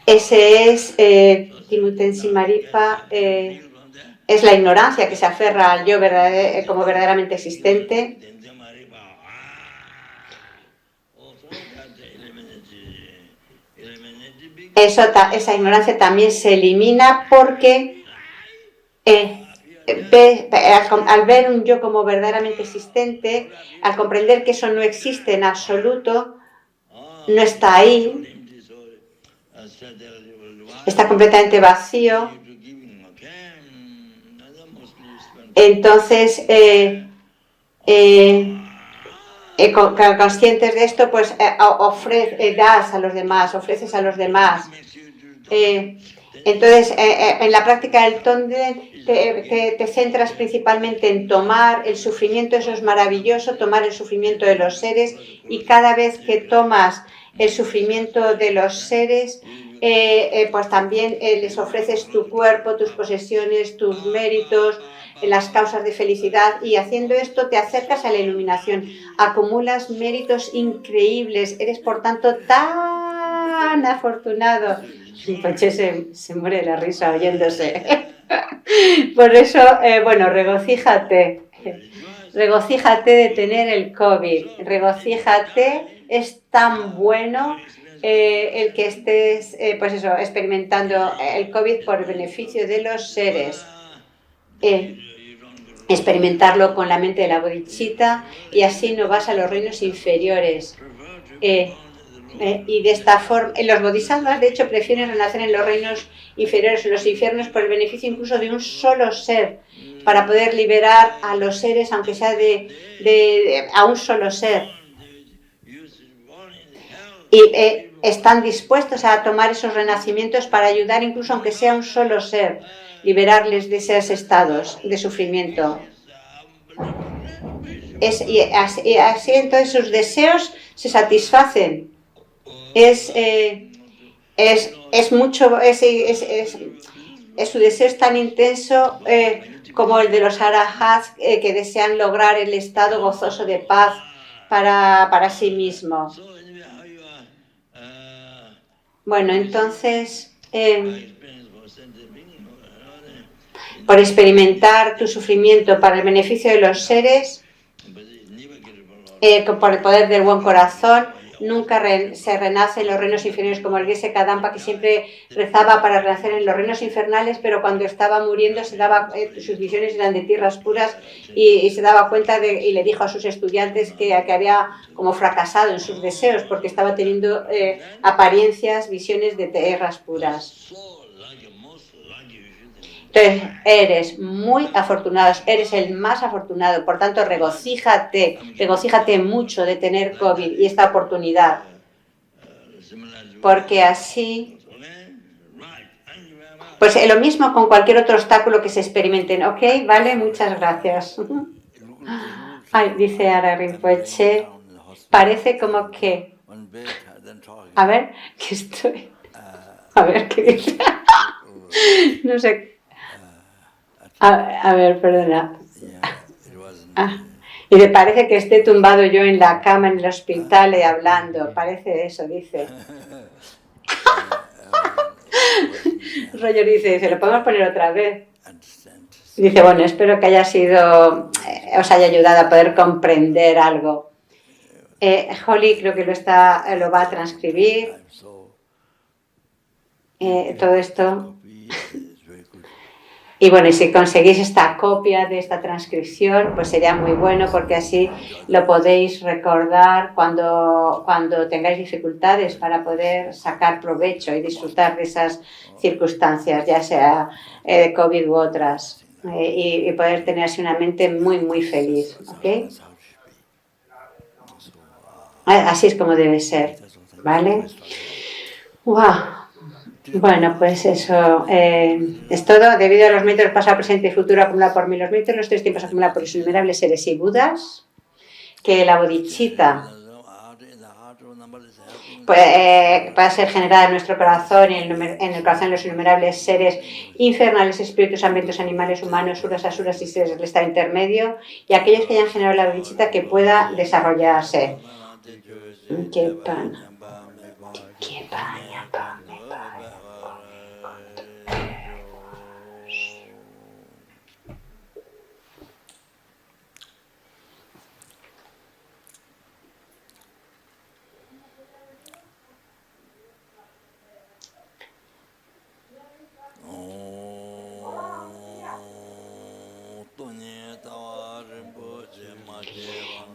ese es Timutensi Maripa, es la ignorancia que se aferra al yo como verdaderamente existente. Esa ignorancia también se elimina porque al ver un yo como verdaderamente existente, al comprender que eso no existe en absoluto, no está ahí, está completamente vacío, entonces conscientes de esto, pues das a los demás, ofreces a los demás. Entonces, en la práctica del Tonglen te centras principalmente en tomar el sufrimiento, eso es maravilloso, tomar el sufrimiento de los seres, y cada vez que tomas el sufrimiento de los seres, pues también les ofreces tu cuerpo, tus posesiones, tus méritos, las causas de felicidad, y haciendo esto te acercas a la iluminación, acumulas méritos increíbles, eres por tanto tan afortunado. Poche se muere de la risa oyéndose. Por eso, regocíjate de tener el COVID, regocíjate, es tan bueno el que estés, experimentando el COVID por el beneficio de los seres. Experimentarlo con la mente de la bodhicitta, y así no vas a los reinos inferiores. Y de esta forma, los bodhisattvas de hecho prefieren renacer en los reinos inferiores, en los infiernos, por el beneficio incluso de un solo ser, para poder liberar a los seres, aunque sea a un solo ser. Y están dispuestos a tomar esos renacimientos para ayudar incluso aunque sea un solo ser, liberarles de esos estados de sufrimiento. Y así entonces sus deseos se satisfacen. Su deseo es tan intenso como el de los arahats que desean lograr el estado gozoso de paz para sí mismo. Bueno, entonces, por experimentar tu sufrimiento para el beneficio de los seres, por el poder del buen corazón, nunca se renace en los reinos inferiores como el Geshe Kadampa, que siempre rezaba para renacer en los reinos infernales, pero cuando estaba muriendo sus visiones eran de tierras puras y se daba cuenta y le dijo a sus estudiantes que había como fracasado en sus deseos porque estaba teniendo apariencias, visiones de tierras puras. Entonces, eres muy afortunado, eres el más afortunado, por tanto, regocíjate mucho de tener COVID y esta oportunidad, porque así, pues lo mismo con cualquier otro obstáculo que se experimenten, ¿ok? Vale, muchas gracias. Ay, dice Ara Rinpoche, parece como que, a ver, que estoy, a ver, ¿qué dice? No sé. A ver, perdona. Y me parece que esté tumbado yo en la cama en el hospital y hablando. Parece eso, dice. Roger dice, ¿lo podemos poner otra vez? Dice, bueno, espero que os haya ayudado a poder comprender algo. Holly creo que lo va a transcribir. Todo esto. Y bueno, y si conseguís esta copia de esta transcripción, pues sería muy bueno porque así lo podéis recordar cuando tengáis dificultades para poder sacar provecho y disfrutar de esas circunstancias, ya sea COVID u otras, y poder tener así una mente muy, muy feliz, ¿ok? Así es como debe ser, ¿vale? ¡Wow! Bueno, pues eso es todo. Debido a los méritos pasado, presente y futuro acumulados por mí, los méritos de los 3 tiempos acumulados por los innumerables seres y budas, que la bodhicitta pueda ser generada en nuestro corazón y en el corazón de los innumerables seres infernales, espíritus, ambientes, animales, humanos, suras, asuras y seres del estado intermedio, y aquellos que hayan generado la bodhicitta que pueda desarrollarse. ¡Qué pana! ¡Qué pana!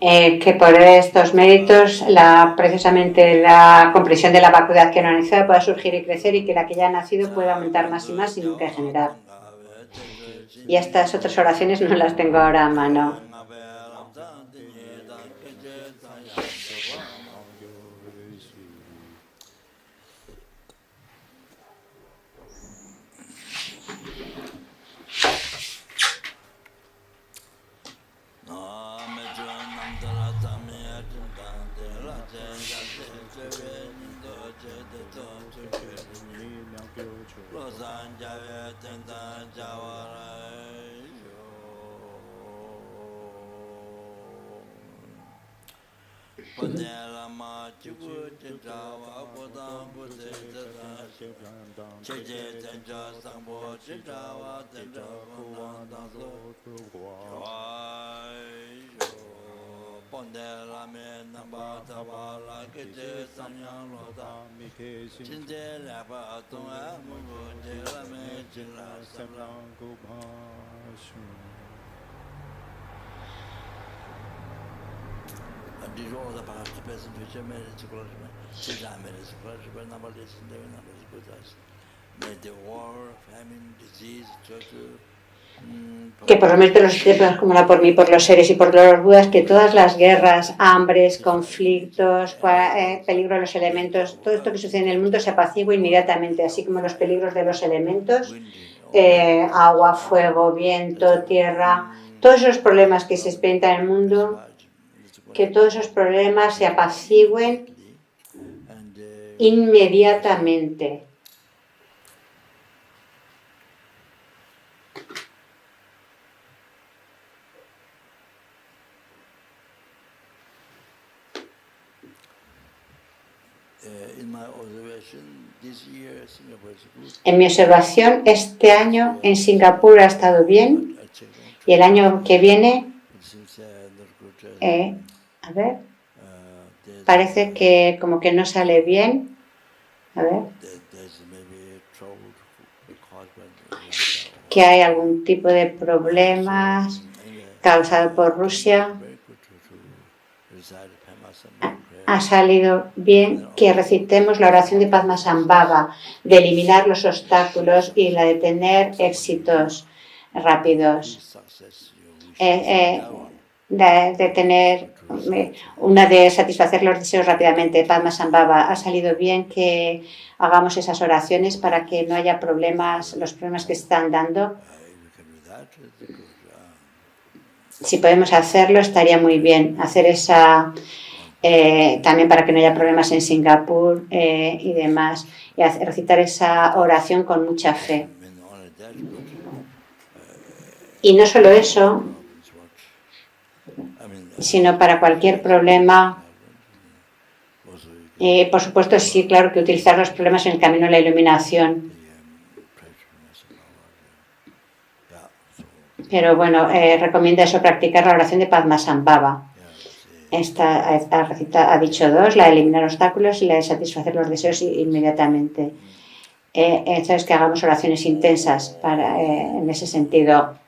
Que por estos méritos precisamente la comprensión de la vacuidad que no nació pueda surgir y crecer y que la que ya ha nacido pueda aumentar más y más y nunca degenerar. Y estas otras oraciones no las tengo ahora a mano. Que por los méritos de los siete acumula por mí, por los seres y por los Budas, que todas las guerras, hambres, conflictos, peligro de los elementos, todo esto que sucede en el mundo se apacigua inmediatamente, así como los peligros de los elementos, agua, fuego, viento, tierra, todos esos problemas que se experimentan en el mundo, que todos esos problemas se apacigüen inmediatamente. En mi observación, este año en Singapur ha estado bien y el año que viene, a ver, parece que como que no sale bien. A ver, que hay algún tipo de problemas causado por Rusia. Ha salido bien que recitemos la oración de Padmasambhava, de eliminar los obstáculos y la de tener éxitos rápidos, de tener una de satisfacer los deseos rápidamente. Padmasambhava, ha salido bien que hagamos esas oraciones para que no haya problemas, los problemas que están dando. Si podemos hacerlo, estaría muy bien hacer esa... también para que no haya problemas en Singapur y demás, y recitar esa oración con mucha fe. Y no solo eso, sino para cualquier problema, por supuesto, sí, claro que utilizar los problemas en el camino de la iluminación. Pero bueno, recomienda eso, practicar la oración de Padmasambhava. Ha dicho dos, la de eliminar obstáculos y la de satisfacer los deseos inmediatamente. Entonces, que hagamos oraciones intensas en ese sentido.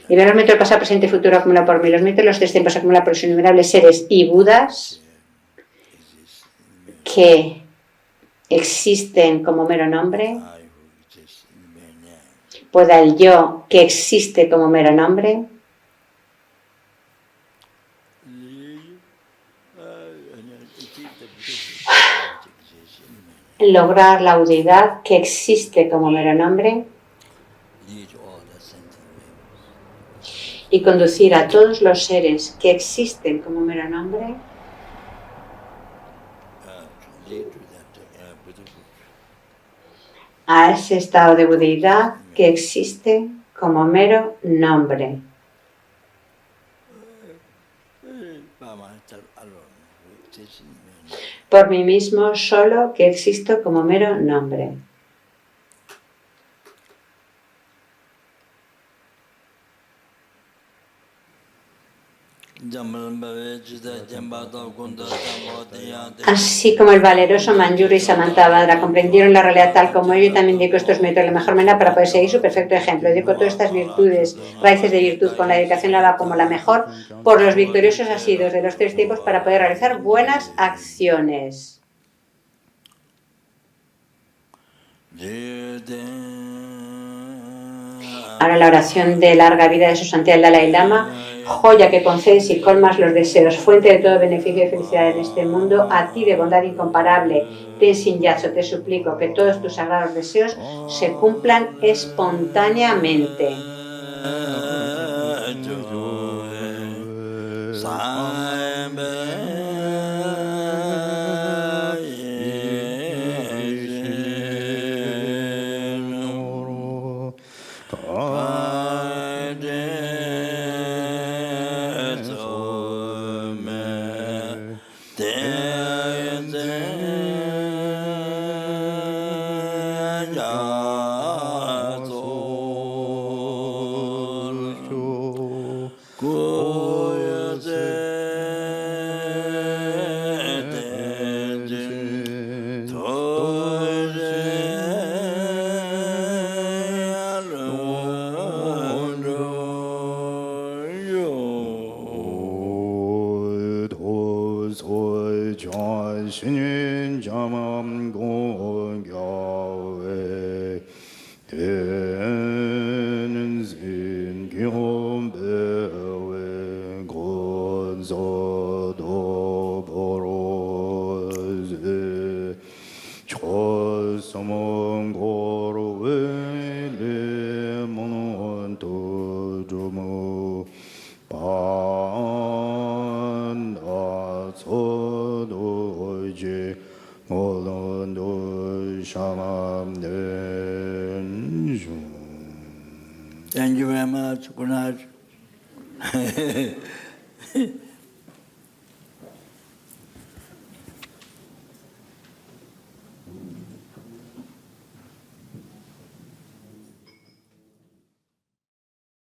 Y ver los méritos del pasado, presente y futuro acumulado por mí, los méritos de los tres tiempos acumulados por los innumerables seres y Budas que existen como mero nombre, pueda el yo que existe como mero nombre lograr la unidad que existe como mero nombre y conducir a todos los seres que existen como mero nombre a ese estado de budeidad que existe como mero nombre. Por mí mismo solo que existo como mero nombre. Así como el valeroso Manjuri y Samantabhadra comprendieron la realidad tal como ello, también dedico estos métodos de la mejor manera para poder seguir su perfecto ejemplo. Dedico todas estas virtudes, raíces de virtud, con la dedicación a la como la mejor, por los victoriosos asidos de los tres tiempos para poder realizar buenas acciones. Ahora la oración de larga vida de su santidad el Dalai Lama. Joya que concedes y colmas los deseos, fuente de todo beneficio y felicidad en este mundo, a ti de bondad incomparable, Tenzin Gyatso, te suplico que todos tus sagrados deseos se cumplan espontáneamente. Thank you very much. Good night.